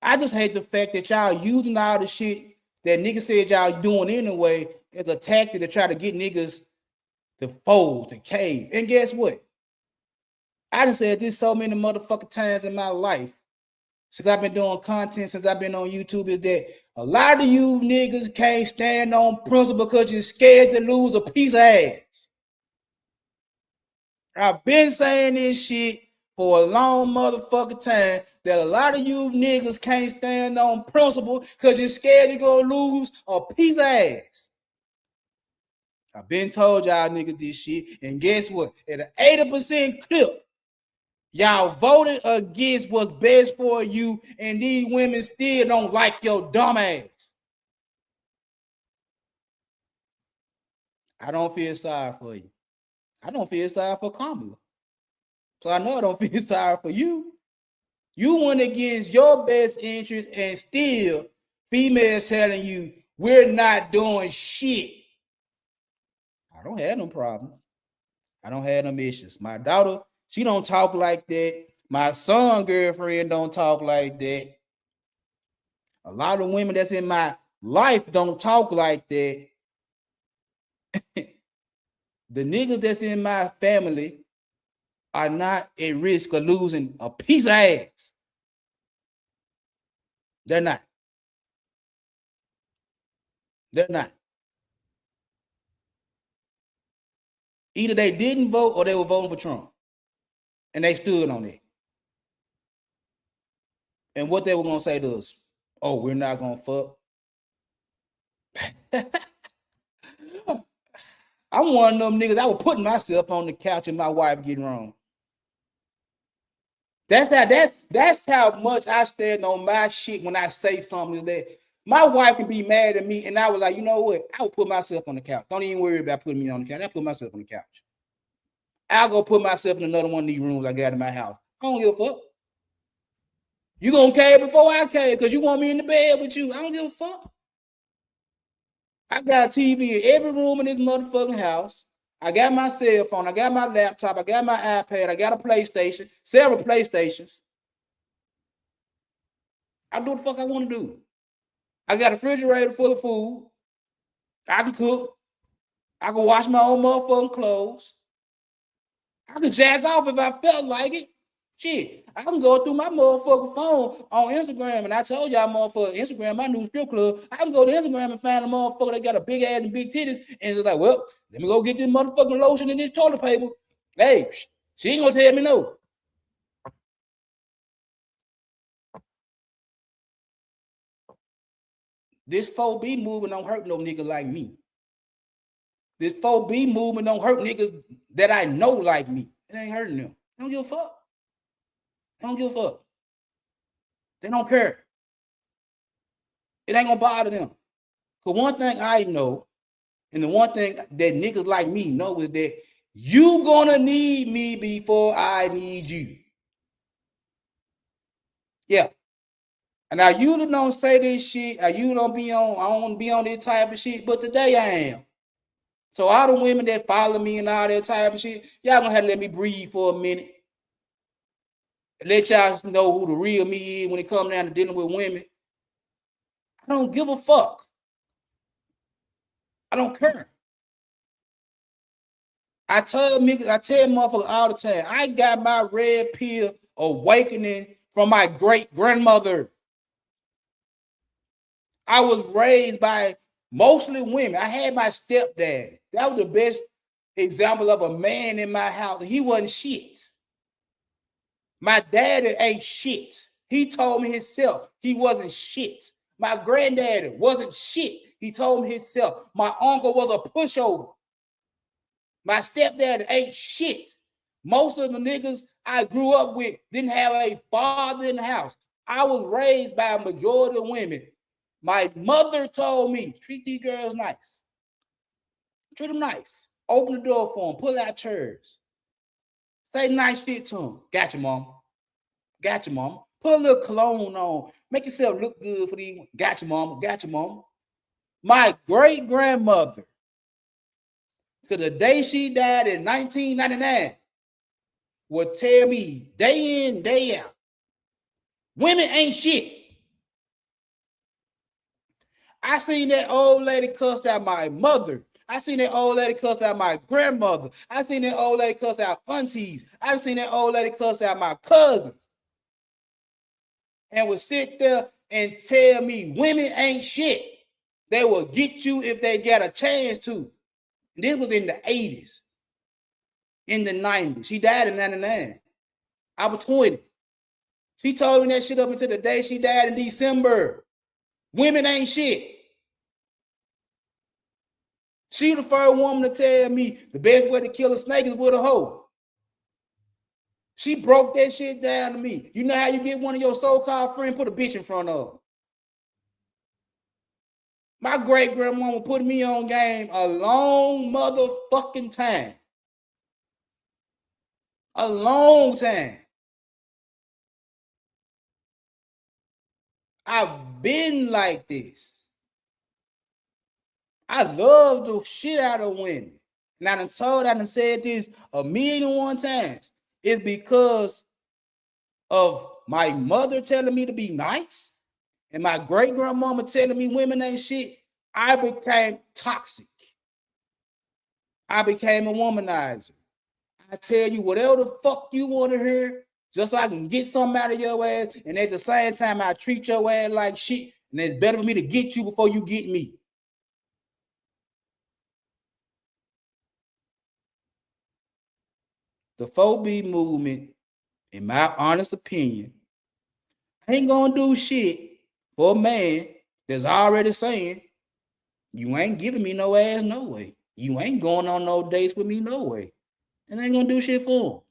I just hate the fact that y'all using all the shit that niggas said y'all doing anyway as a tactic to try to get niggas to fold, to cave. And guess what? I done said this so many motherfucking times in my life since I've been doing content, since I've been on YouTube, is that a lot of you niggas can't stand on principle because you're scared to lose a piece of ass. I've been saying this shit for a long motherfucking time that a lot of you niggas can't stand on principle because you're scared you're gonna lose a piece of ass. I've been told y'all niggas this shit, and guess what? At an 80% clip, y'all voted against what's best for you, and these women still don't like your dumb ass. I don't feel sorry for you. I don't feel sorry for Kamala. So I know I don't feel sorry for you. You went against your best interest, and still females telling you we're not doing shit. I don't have no problems. I don't have no issues. My daughter, she don't talk like that. My son girlfriend don't talk like that. A lot of women that's in my life don't talk like that. The niggas that's in my family are not at risk of losing a piece of ass. They're not. They're not. Either they didn't vote or they were voting for Trump. And they stood on it. And what they were going to say to us, oh, we're not going to fuck. I'm one of them niggas. I was putting myself on the couch and my wife getting wrong. That's how much I stand on my shit when I say something. Is that my wife can be mad at me, and I was like, you know what? I will put myself on the couch. Don't even worry about putting me on the couch. I put myself on the couch. I'll go put myself in another one of these rooms I got in my house. I don't give a fuck. You gonna cave before I cave because you want me in the bed with you. I don't give a fuck. I got a TV in every room in this motherfucking house. I got my cell phone. I got my laptop. I got my iPad. I got a PlayStation. Several PlayStations. I do what the fuck I want to do. I got a refrigerator full of food. I can cook. I can wash my own motherfucking clothes. I can jack off if I felt like it. Shit, I can go through my motherfucking phone on Instagram, and I told y'all motherfucker Instagram, my new strip club. I can go to Instagram and find a motherfucker that got a big ass and big titties, and it's like, well, let me go get this motherfucking lotion and this toilet paper. Hey, she ain't gonna tell me no. This 4B movement don't hurt no nigga like me. This 4B movement don't hurt niggas that I know like me. It ain't hurting them. They don't give a fuck. They don't give a fuck. They don't care. It ain't gonna bother them. Cause one thing I know, and the one thing that niggas like me know is that you gonna need me before I need you. Yeah. And now you don't say this shit, or you don't be on, I don't be on this type of shit, but today I am. So all the women that follow me and all that type of shit, y'all gonna have to let me breathe for a minute. Let y'all know who the real me is when it comes down to dealing with women. I don't give a fuck. I don't care. I tell motherfuckers all the time, I got my red pill awakening from my great grandmother. I was raised by mostly women. I had my stepdad. That was the best example of a man in my house. He wasn't shit. My daddy ain't shit. He told me himself he wasn't shit. My granddaddy wasn't shit. He told me himself. My uncle was a pushover. My stepdaddy ain't shit. Most of the niggas I grew up with didn't have a father in the house. I was raised by a majority of women. My mother told me, treat these girls nice. Treat them nice. Open the door for them. Pull out chairs. Say nice shit to them. Got you, mom. Got you, mom. Put a little cologne on. Make yourself look good for these. Got you, mom. Got you, mom. My great-grandmother, to the day she died in 1999, would tell me day in, day out, women ain't shit. I seen that old lady cuss out my mother. I seen that old lady cuss out my grandmother. I seen that old lady cuss out aunties. I seen that old lady cuss out my cousins. And would sit there and tell me women ain't shit. They will get you if they get a chance to. And this was in the 80s. In the 90s. She died in 99. I was 20. She told me that shit up until the day she died in December. Women ain't shit. She the first woman to tell me the best way to kill a snake is with a hoe. She broke that shit down to me. You know how you get one of your so-called friends, put a bitch in front of them. My great-grandmama put me on game a long motherfucking time. A long time. I've been like this. I love the shit out of women. And I done said this 1,000,001 times. It's because of my mother telling me to be nice and my great-grandmama telling me women ain't shit. I became toxic. I became a womanizer. I tell you whatever the fuck you want to hear, just so I can get something out of your ass. And at the same time, I treat your ass like shit. And it's better for me to get you before you get me. The 4B movement, in my honest opinion, ain't gonna do shit for a man that's already saying You ain't giving me no ass no way. You ain't going on no dates with me no way. And ain't gonna do shit for them.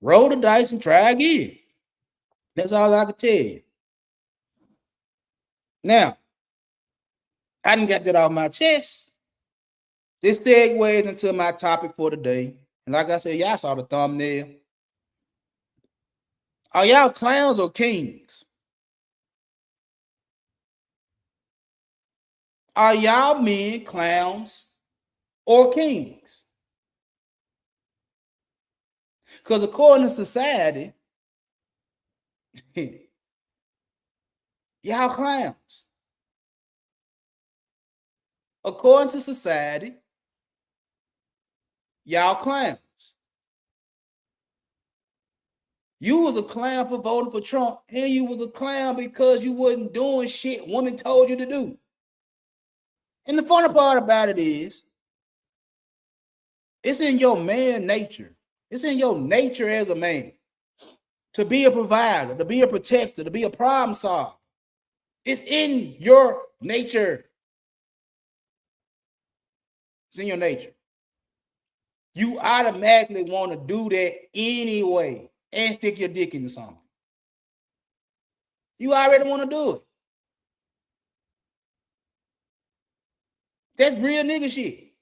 Roll the dice and try again. That's all I can tell you. Now, I didn't get that off my chest. This segues into my topic for today. And like I said, y'all saw the thumbnail. Are y'all clowns or kings? Are y'all men clowns or kings? Because according to society, y'all clowns. According to society, y'all clowns. You was a clown for voting for Trump, and you was a clown because you wasn't doing shit women told you to do. And the funny part about it is, it's in your man nature. It's in your nature as a man to be a provider, to be a protector, to be a problem solver. It's in your nature. It's in your nature. You automatically want to do that anyway and stick your dick into something. You already want to do it. That's real nigga shit.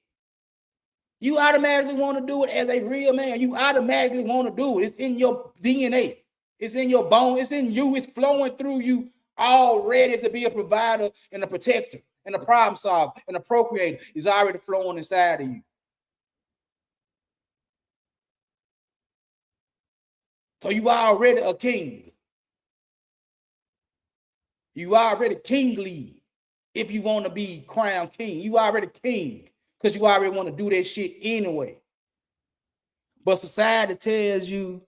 You automatically want to do it as a real man. You automatically want to do it. It's in your DNA. It's in your bone. It's in you. It's flowing through you already to be a provider and a protector and a problem solver and a procreator. Is already flowing inside of you. So you are already a king. You are already kingly. If you want to be crowned king, you already king because you already want to do that shit anyway. But society tells you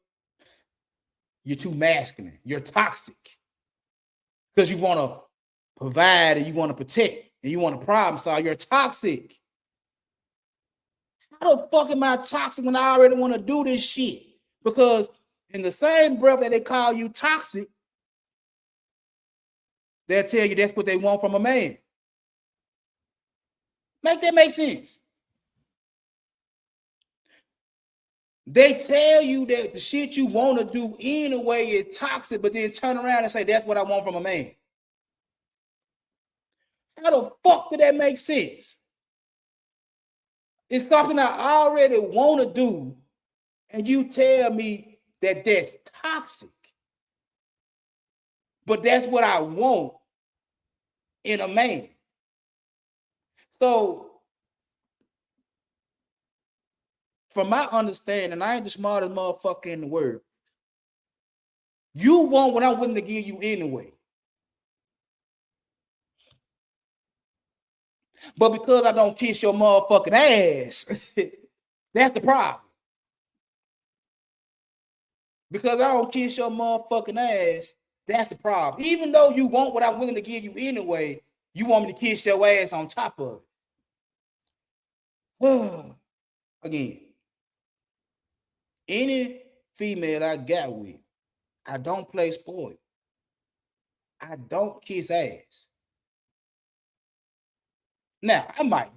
you're too masculine. You're toxic because you want to provide and you want to protect and you want to problem solve. You're toxic. How the fuck am I toxic when I already want to do this shit? Because in the same breath that they call you toxic, they'll tell you that's what they want from a man. Make that make sense? They tell you that the shit you want to do anyway is toxic, but then turn around and say, that's what I want from a man. How the fuck did that make sense? It's something I already want to do, and you tell me that that's toxic. But that's what I want in a man. So, from my understanding, I ain't the smartest motherfucker in the world. You want what I'm willing to give you anyway. But because I don't kiss your motherfucking ass, that's the problem. Because I don't kiss your motherfucking ass, that's the problem. Even though you want what I'm willing to give you anyway, you want me to kiss your ass on top of it. Again, any female I got with, I don't play sport. I don't kiss ass. Now, I might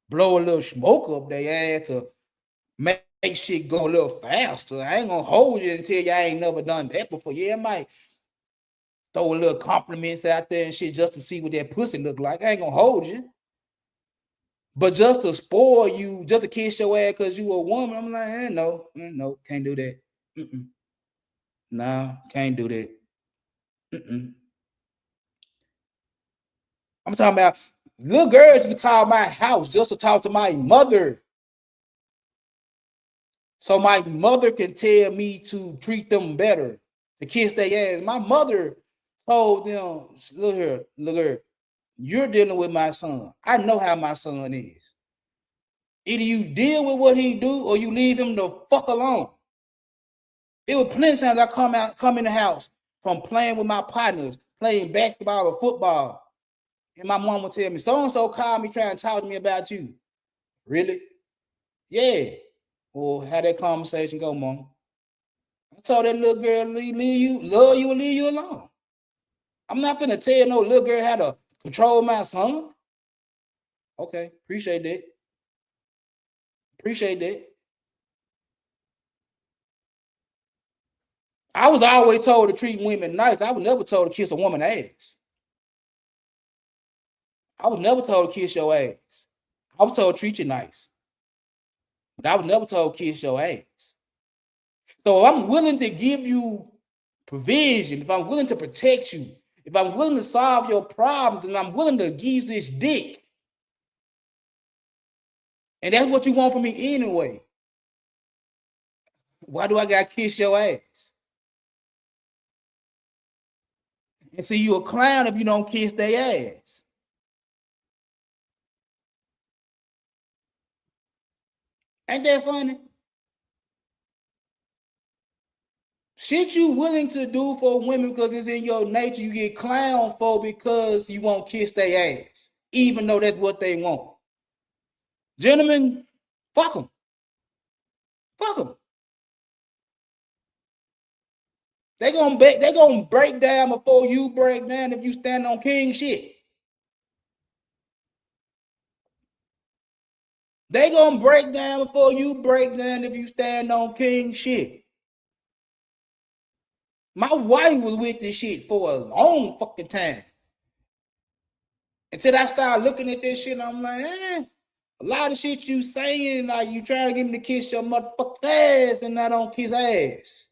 blow a little smoke up their ass to make shit go a little faster. I ain't gonna hold you until y'all ain't never done that before. Yeah, I might throw a little compliments out there and shit just to see what that pussy look like. I ain't gonna hold you. But just to spoil you, just to kiss your ass because you a woman, I'm like, no, can't do that. Nah, can't do that. I'm talking about little girls used to call my house just to talk to my mother. So my mother can tell me to treat them better, to kiss their ass. My mother told them, look here, you're dealing with my son. I know how my son is. Either you deal with what he do or you leave him the fuck alone. It was plenty of times I come in the house from playing with my partners, playing basketball or football. And my mom would tell me, so-and-so called me trying to talk to me about you. Really? Yeah. Well, how that conversation go, Mom? I told that little girl, love you and leave you alone. I'm not finna tell no little girl how to control my son. Okay, appreciate that. Appreciate that. I was always told to treat women nice. I was never told to kiss a woman's ass. I was never told to kiss your ass. I was told to treat you nice. But I was never told to kiss your ass. So if I'm willing to give you provision, if I'm willing to protect you, if I'm willing to solve your problems, and I'm willing to give you this dick, and that's what you want from me anyway, why do I gotta kiss your ass? And see, you a clown if you don't kiss their ass. Ain't that funny? Shit you willing to do for women because it's in your nature, you get clown for because you won't kiss their ass, even though that's what they want. Gentlemen, fuck them. Fuck them. They gonna break down before you break down if you stand on king shit. They gonna break down before you break down if you stand on king shit. My wife was with this shit for a long fucking time. Until I started looking at this shit, and I'm like, a lot of shit you saying, like you trying to get me to kiss your motherfucking ass and I don't kiss ass.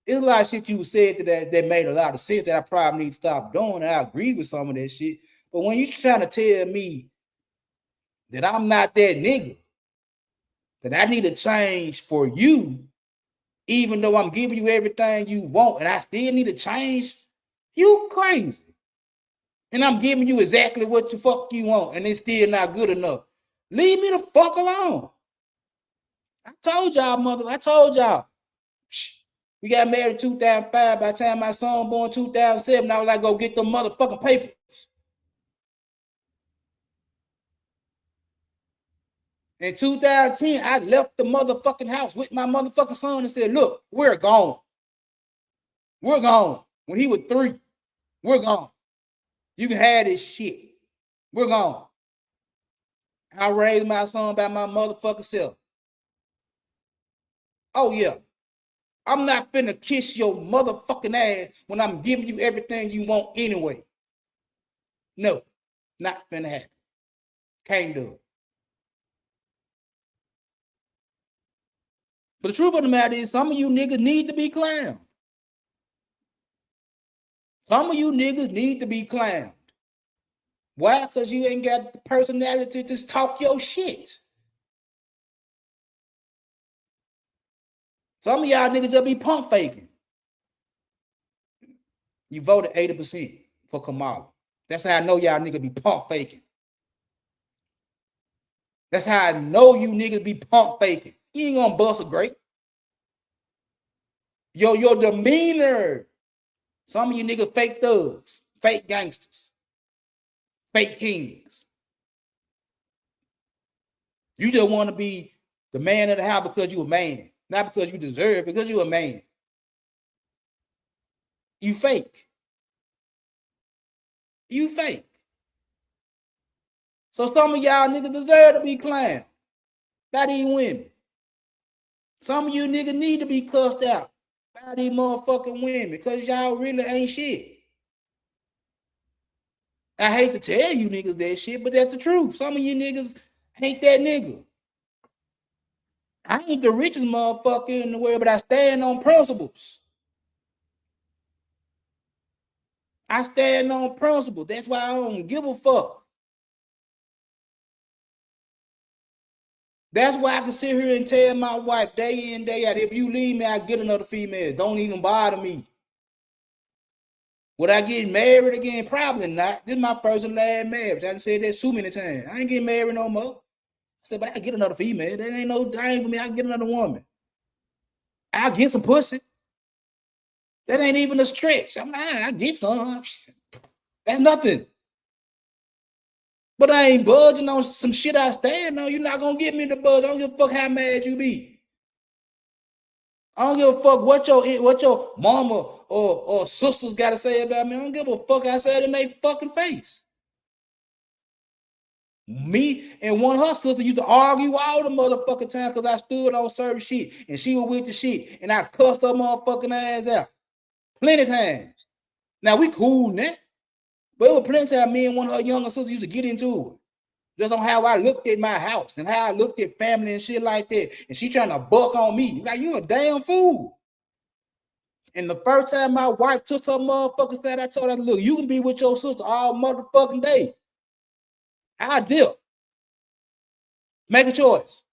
There's a lot of shit you said that made a lot of sense that I probably need to stop doing. And I agree with some of that shit. But when you trying to tell me that I'm not that nigga, that I need to change for you, even though I'm giving you everything you want and I still need to change, you crazy. And I'm giving you exactly what the fuck you want and it's still not good enough. Leave me the fuck alone. I told y'all. We got married in 2005. By the time my son born in 2007, I was like, go get them motherfucking papers. In 2010, I left the motherfucking house with my motherfucking son and said, look, we're gone. We're gone. When he was 3, we're gone. You can have this shit. We're gone. I raised my son by my motherfucking self. Oh, yeah. I'm not finna kiss your motherfucking ass when I'm giving you everything you want anyway. No, not finna happen. Can't do it. But the truth of the matter is, some of you niggas need to be clowned. Some of you niggas need to be clowned. Why? Because you ain't got the personality to talk your shit. Some of y'all niggas just be pump faking. You voted 80% for Kamala. That's how I know y'all niggas be pump faking. That's how I know you niggas be pump faking. You ain't gonna bust a grape. Your demeanor. Some of you niggas fake thugs, fake gangsters, fake kings. You just want to be the man of the house because you a man, not because you deserve, because you a man. You fake. You fake. So some of y'all niggas deserve to be clowned by these women. Some of you niggas need to be cussed out by these motherfucking women because y'all really ain't shit. I hate to tell you niggas that shit, but that's the truth. Some of you niggas ain't that nigga. I ain't the richest motherfucker in the world, but I stand on principles. I stand on principle. That's why I don't give a fuck. That's why I can sit here and tell my wife day in, day out, if you leave me, I get another female. Don't even bother me. Would I get married again? Probably not. This is my first and last marriage. I can say that too many times. I ain't getting married no more. I said, but I can get another female. That ain't no thing for me. I can get another woman. I'll get some pussy. That ain't even a stretch. I'm like, I get some. That's nothing. But I ain't budging on some shit I stand on. You're not gonna get me the buzz. I don't give a fuck how mad you be. I don't give a fuck what your mama or sisters gotta say about me. I don't give a fuck. I said in their fucking face. Me and one of her sisters used to argue all the motherfucking time because I stood on certain shit and she was with the shit and I cussed her motherfucking ass out plenty times. Now we cool now, but it was plenty of me and one of her younger sisters used to get into it just on how I looked at my house and how I looked at family and shit like that. And she trying to buck on me like you a damn fool. And the first time my wife took her motherfucking side, I told her, look, you can be with your sister all motherfucking day. I dip. Make a choice.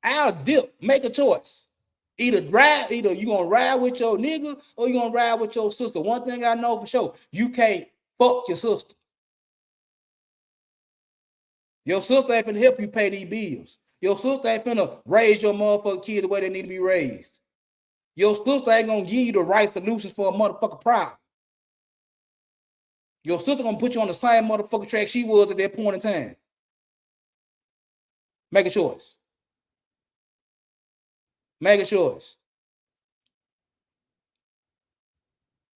I'll dip. Make a choice. Either you gonna ride with your nigga or you gonna ride with your sister. One thing I know for sure, you can't fuck your sister. Your sister ain't finna help you pay these bills. Your sister ain't finna raise your motherfucking kid the way they need to be raised. Your sister ain't gonna give you the right solutions for a motherfucking problem. Your sister gonna put you on the same motherfucking track she was at that point in time. Make a choice. Make a choice.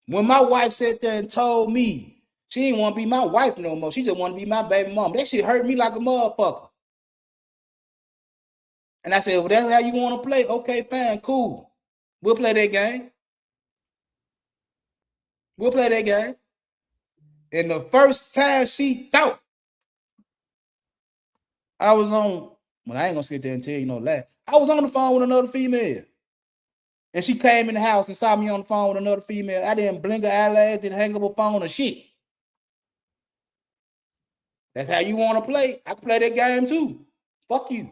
When my wife sat there and told me she didn't want to be my wife no more, she just want to be my baby mom, that shit hurt me like a motherfucker. And I said, well, that's how you want to play? Okay, fine, cool. We'll play that game. We'll play that game. And the first time she thought I was on, well, I ain't gonna sit there and tell you no lie. I was on the phone with another female. And she came in the house and saw me on the phone with another female. I didn't blink an eyelash, didn't hang up a phone or shit. That's how you want to play. I can play that game too. Fuck you.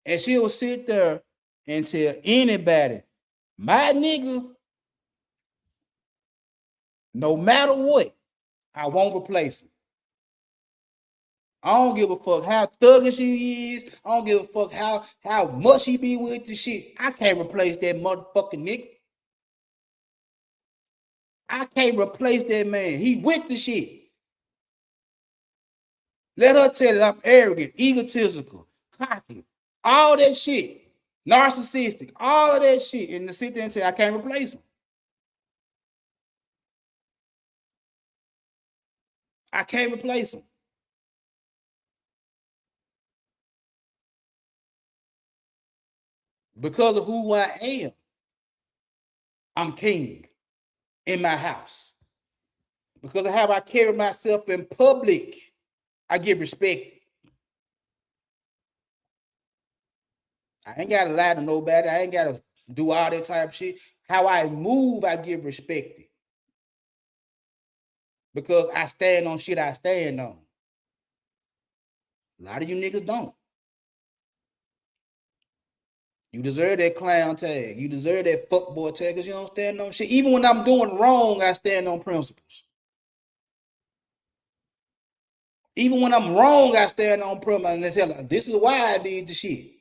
And she'll sit there and tell anybody, my nigga, no matter what, I won't replace him. I don't give a fuck how thuggish she is. I don't give a fuck how much he be with the shit. I can't replace that motherfucking nigga. I can't replace that man. He with the shit. Let her tell it I'm arrogant, egotistical, cocky, all that shit, narcissistic, all of that shit. And to sit there and say I can't replace him. I can't replace him. Because of who I am. I'm king in my house. Because of how I carry myself in public, I get respected. I ain't got to lie to nobody. I ain't got to do all that type of shit. How I move, I get respected. Because I stand on shit I stand on. A lot of you niggas don't. You deserve that clown tag. You deserve that fuckboy tag because you don't stand on shit. Even when I'm doing wrong, I stand on principles. Even when I'm wrong, I stand on principles. And they tell them, this is why I did the shit.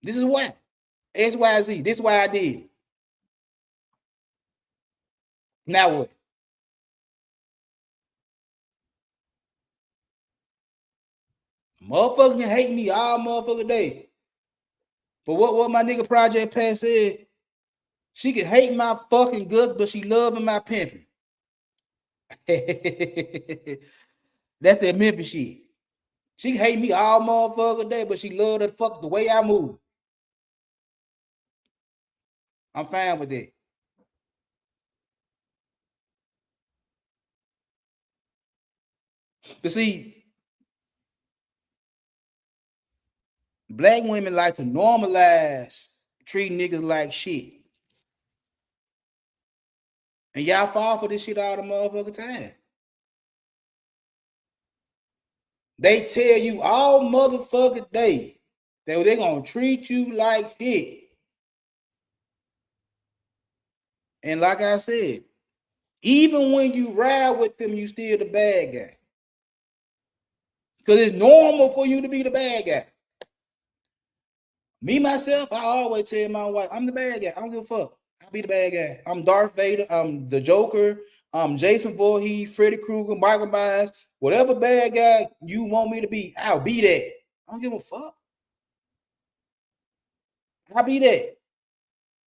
This is why. X, Y, Z. This is why I did it. Now what? Motherfuckers can hate me all motherfucking day. But what my nigga Project Pat said, she can hate my fucking guts, but she loving my pimping. That's that Memphis shit. She can hate me all motherfucking day, but she love the way I move. I'm fine with that. But see, black women like to normalize treating niggas like shit. And y'all fall for this shit all the motherfucking time. They tell you all motherfucking day that they're gonna treat you like shit. And like I said, even when you ride with them, you still the bad guy. Because it's normal for you to be the bad guy. Me, myself, I always tell my wife, I'm the bad guy. I don't give a fuck. I'll be the bad guy. I'm Darth Vader. I'm the Joker. I'm Jason Voorhees, Freddy Krueger, Michael Myers. Whatever bad guy you want me to be, I'll be that. I don't give a fuck. I'll be that.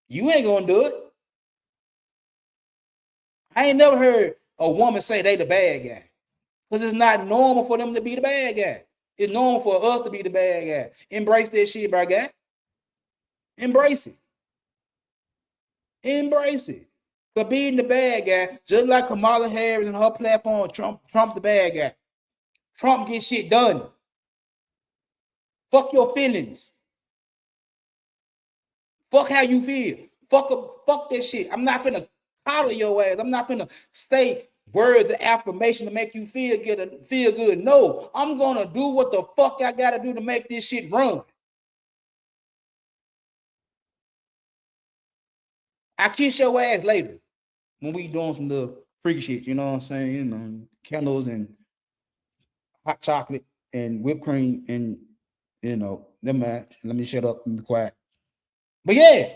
You ain't gonna do it. I ain't never heard a woman say they the bad guy. Because it's not normal for them to be the bad guy. It's normal for us to be the bad guy. Embrace that shit, bro, guy. Embrace it. Embrace it. For being the bad guy, just like Kamala Harris and her platform, Trump the bad guy. Trump gets shit done. Fuck your feelings. Fuck how you feel. Fuck that shit. I'm not finna coddle your ass. I'm not finna say words of affirmation to make you feel good. No, I'm gonna do what the fuck I gotta do to make this shit run. I kiss your ass later when we doing some little freaky shit. You know what I'm saying? You know, candles and hot chocolate and whipped cream and never mind. Let me shut up and be quiet. But yeah.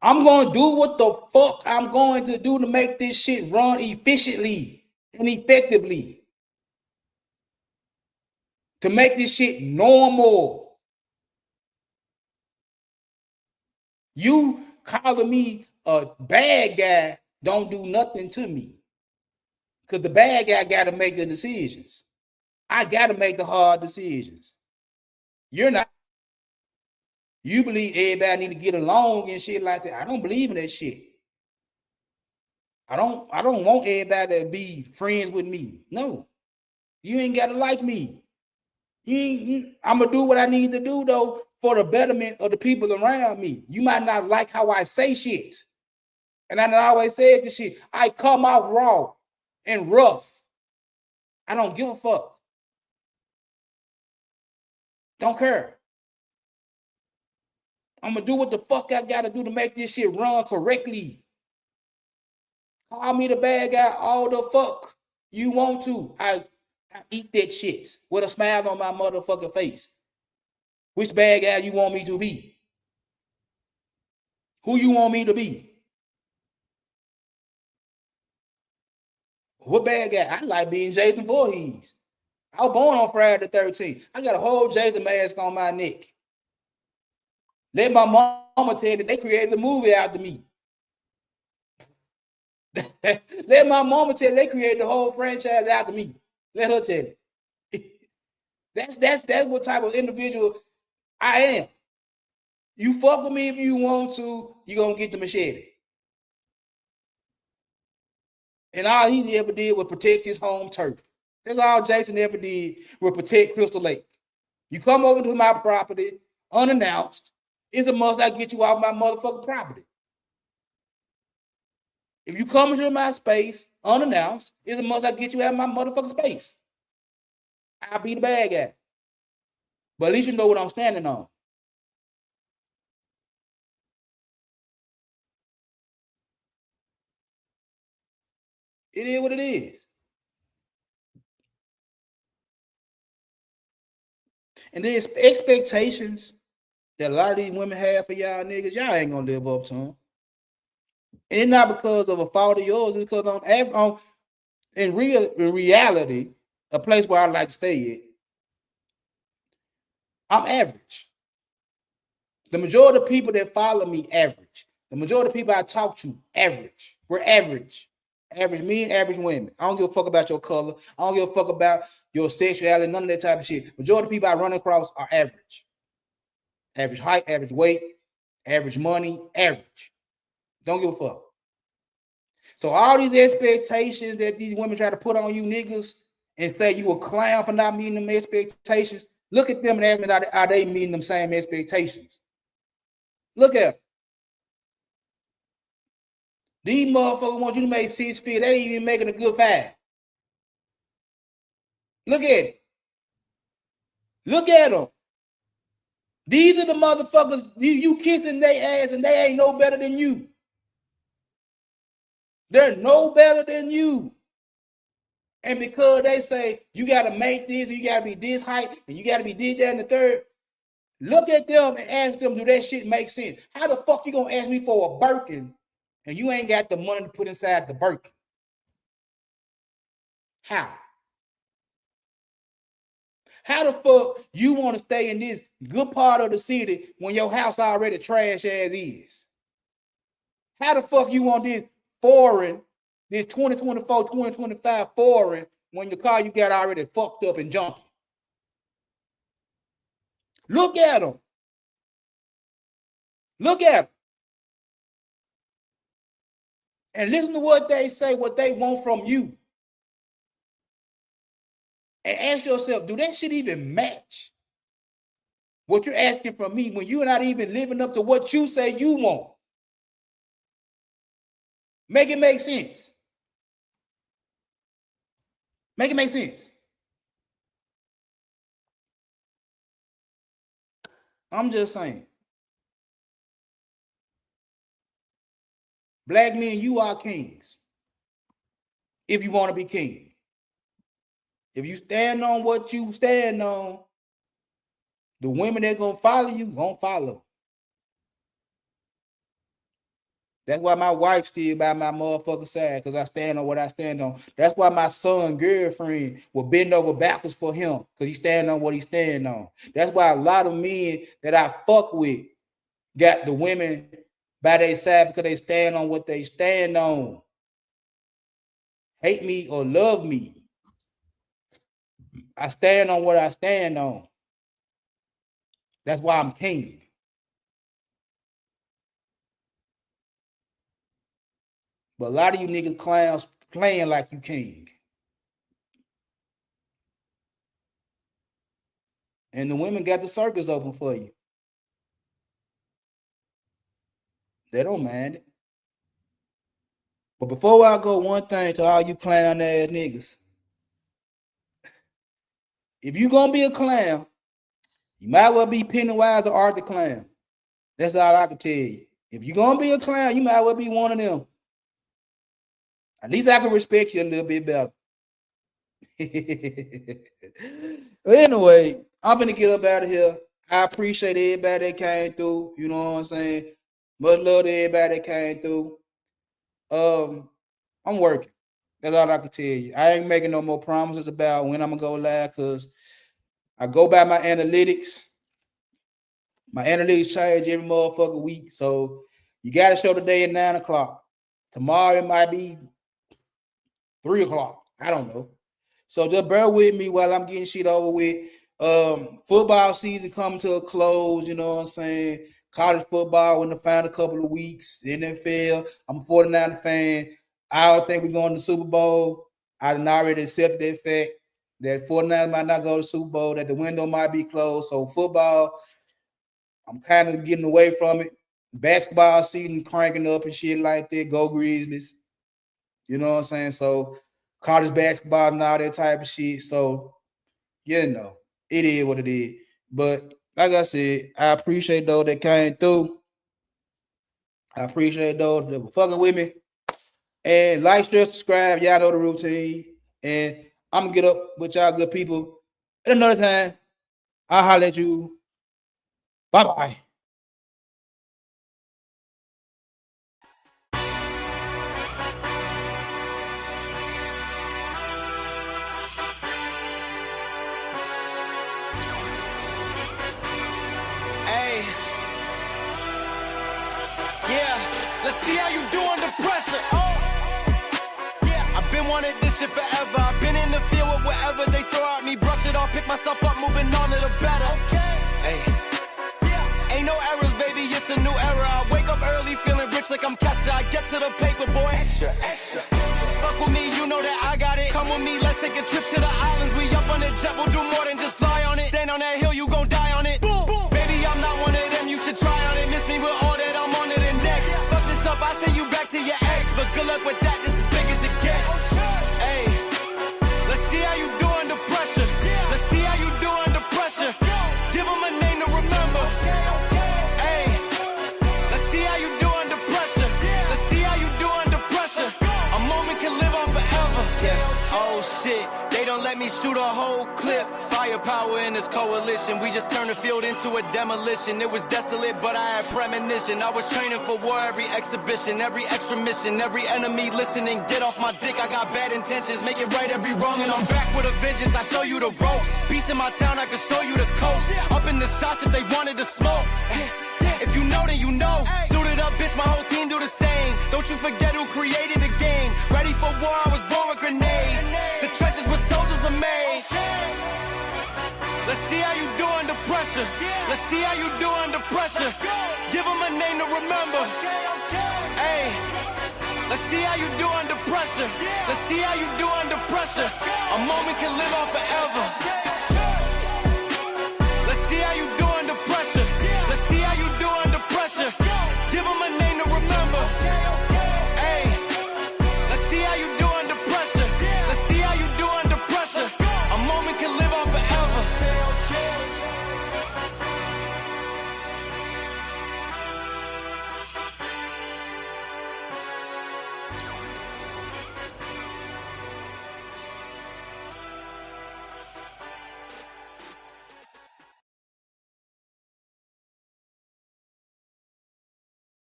I'm going to do what the fuck I'm going to do to make this shit run efficiently and effectively. To make this shit normal. You calling me a bad guy don't do nothing to me. Because the bad guy got to make the decisions. I got to make the hard decisions. You're not. You believe everybody need to get along and shit like that. I don't believe in that shit. I don't want everybody to be friends with me. No. You ain't got to like me. I'm going to do what I need to do, though, for the betterment of the people around me. You might not like how I say shit. And I always said this shit. I come out raw and rough. I don't give a fuck. Don't care. I'm going to do what the fuck I got to do to make this shit run correctly. Call me the bad guy all the fuck you want to. I eat that shit with a smile on my motherfucking face. Which bad guy you want me to be? Who you want me to be? What bad guy? I like being Jason Voorhees. I was born on Friday the 13th. I got a whole Jason mask on my neck. Let my mama tell you that they created the movie after me. Let my mama tell you they created the whole franchise after me. Let her tell you. That's what type of individual I am. You fuck with me if you want to, you're going to get the machete. And all he ever did was protect his home turf. That's all Jason ever did, was protect Crystal Lake. You come over to my property unannounced, it's a must I get you off my motherfucking property. If you come into my space unannounced, it's a must I get you out of my motherfucking space. I'll be the bad guy. But at least you know what I'm standing on. It is what it is. And there's expectations that a lot of these women have for y'all niggas. Y'all ain't gonna live up to them. And it's not because of a fault of yours. It's because in reality, a place where I like to stay at, I'm average. The majority of people that follow me, average. The majority of people I talk to, average. We're average. Average men, average women. I don't give a fuck about your color. I don't give a fuck about your sexuality, none of that type of shit. Majority of people I run across are average. Average height, average weight, average money, average. Don't give a fuck. So all these expectations that these women try to put on you niggas and say you a clown for not meeting them expectations, look at them and ask me, are they meeting them same expectations? Look at them. These motherfuckers want you to make 6 figures. They ain't even making a good 5. Look at it. Look at them. These are the motherfuckers you kissing their ass and they ain't no better than you. They're no better than you. And because they say you got to make this and you got to be this height and you got to be this, that, and the third, look at them and ask them, do that shit make sense? How the fuck you going to ask me for a Birkin and you ain't got the money to put inside the Birkin? How? How the fuck you want to stay in this good part of the city when your house already trash as is? How the fuck you want this foreign, this 2024, 2025 foreign when your car you got already fucked up and junky? Look at them. Look at them. And listen to what they say, what they want from you. And ask yourself, do that shit even match what you're asking from me when you're not even living up to what you say you want? Make it make sense. Make it make sense. I'm just saying. Black men, you are kings. If you want to be king. If you stand on what you stand on, the women that gonna follow you, gonna follow. That's why my wife still by my motherfucking side, because I stand on what I stand on. That's why my son girlfriend will bend over backwards for him, because he stand on what he stand on. That's why a lot of men that I fuck with got the women by their side because they stand on what they stand on. Hate me or love me, I stand on what I stand on. That's why I'm king. But a lot of you niggas clowns playing like you king. And the women got the circus open for you. They don't mind it. But before I go, one thing to all you clown ass niggas. If you gonna be a clown, you might well be Pennywise or Art the Clown. That's all I can tell you. If you're gonna be a clown, you might well be one of them. At least I can respect you a little bit better. But anyway, I'm gonna get up out of here. I appreciate everybody that came through. You know what I'm saying? Much love to everybody that came through. I'm working. That's all I can tell you. I ain't making no more promises about when I'm gonna go live, because I go by my analytics. My analytics change every motherfucking week. So you gotta show today at 9 o'clock. Tomorrow it might be 3 o'clock. I don't know. So just bear with me while I'm getting shit over with. Football season coming to a close, you know what I'm saying? College football in the final couple of weeks. NFL, I'm a 49er fan. I don't think we're going to the Super Bowl. I already accepted that fact that 49ers might not go to the Super Bowl, that the window might be closed. So football, I'm kind of getting away from it. Basketball season cranking up and shit like that. Go Grizzlies. You know what I'm saying? So college basketball and all that type of shit. So, you know, it is what it is. But like I said, I appreciate those that came through. I appreciate those that were fucking with me. And like, share, subscribe. Y'all know the routine. And I'm going to get up with y'all good people at another time. I'll holler at you. Bye-bye. Let's see how you do under pressure. I've been wanting this shit forever. I've been in the field with whatever they throw at me. Brush it off, pick myself up, moving on to the better. Ain't no errors, baby, it's a new era. I wake up early, feeling rich like I'm Kesha. I get to the paper, boy. Extra. Fuck with me, you know that I got it. Come with me, let's take a trip to the islands. We up on the jet, we'll do more than just fly on it. Stand on that hill, you gon' die on it. Boom. Baby, I'm not one of them, you should try on it. Miss me with all that, I'm on it and next. Fuck this up, I send you back to your ex. But good luck with that, this is big as it gets. Hey, let's see how you do under pressure. Let's see how you do under pressure. Give them a name to remember. Hey, let's see how you do under pressure. Let's see how you do under pressure. A moment can live on forever. Oh shit, they They don't let me shoot a whole clip. Firepower in this coalition. We just turned the field into a demolition. It was desolate, but I had premonition. I was training for war, every exhibition, every extra mission, every enemy listening. Get off my dick, I got bad intentions. Make it right every wrong, and I'm back with a vengeance. I show you the ropes. Peace in my town, I can show you the coast. Up in the shots if they wanted to smoke. If you know, then you know. Suited up, bitch, my whole team do the same. Don't you forget who created the game. Ready for war, I was born with grenades. The trenches where soldiers are made. Let's see how you do under pressure. Let's see how you do under pressure. Give them a name to remember. Hey, let's see how you do under pressure. Let's see how you do under pressure. A moment can live on forever.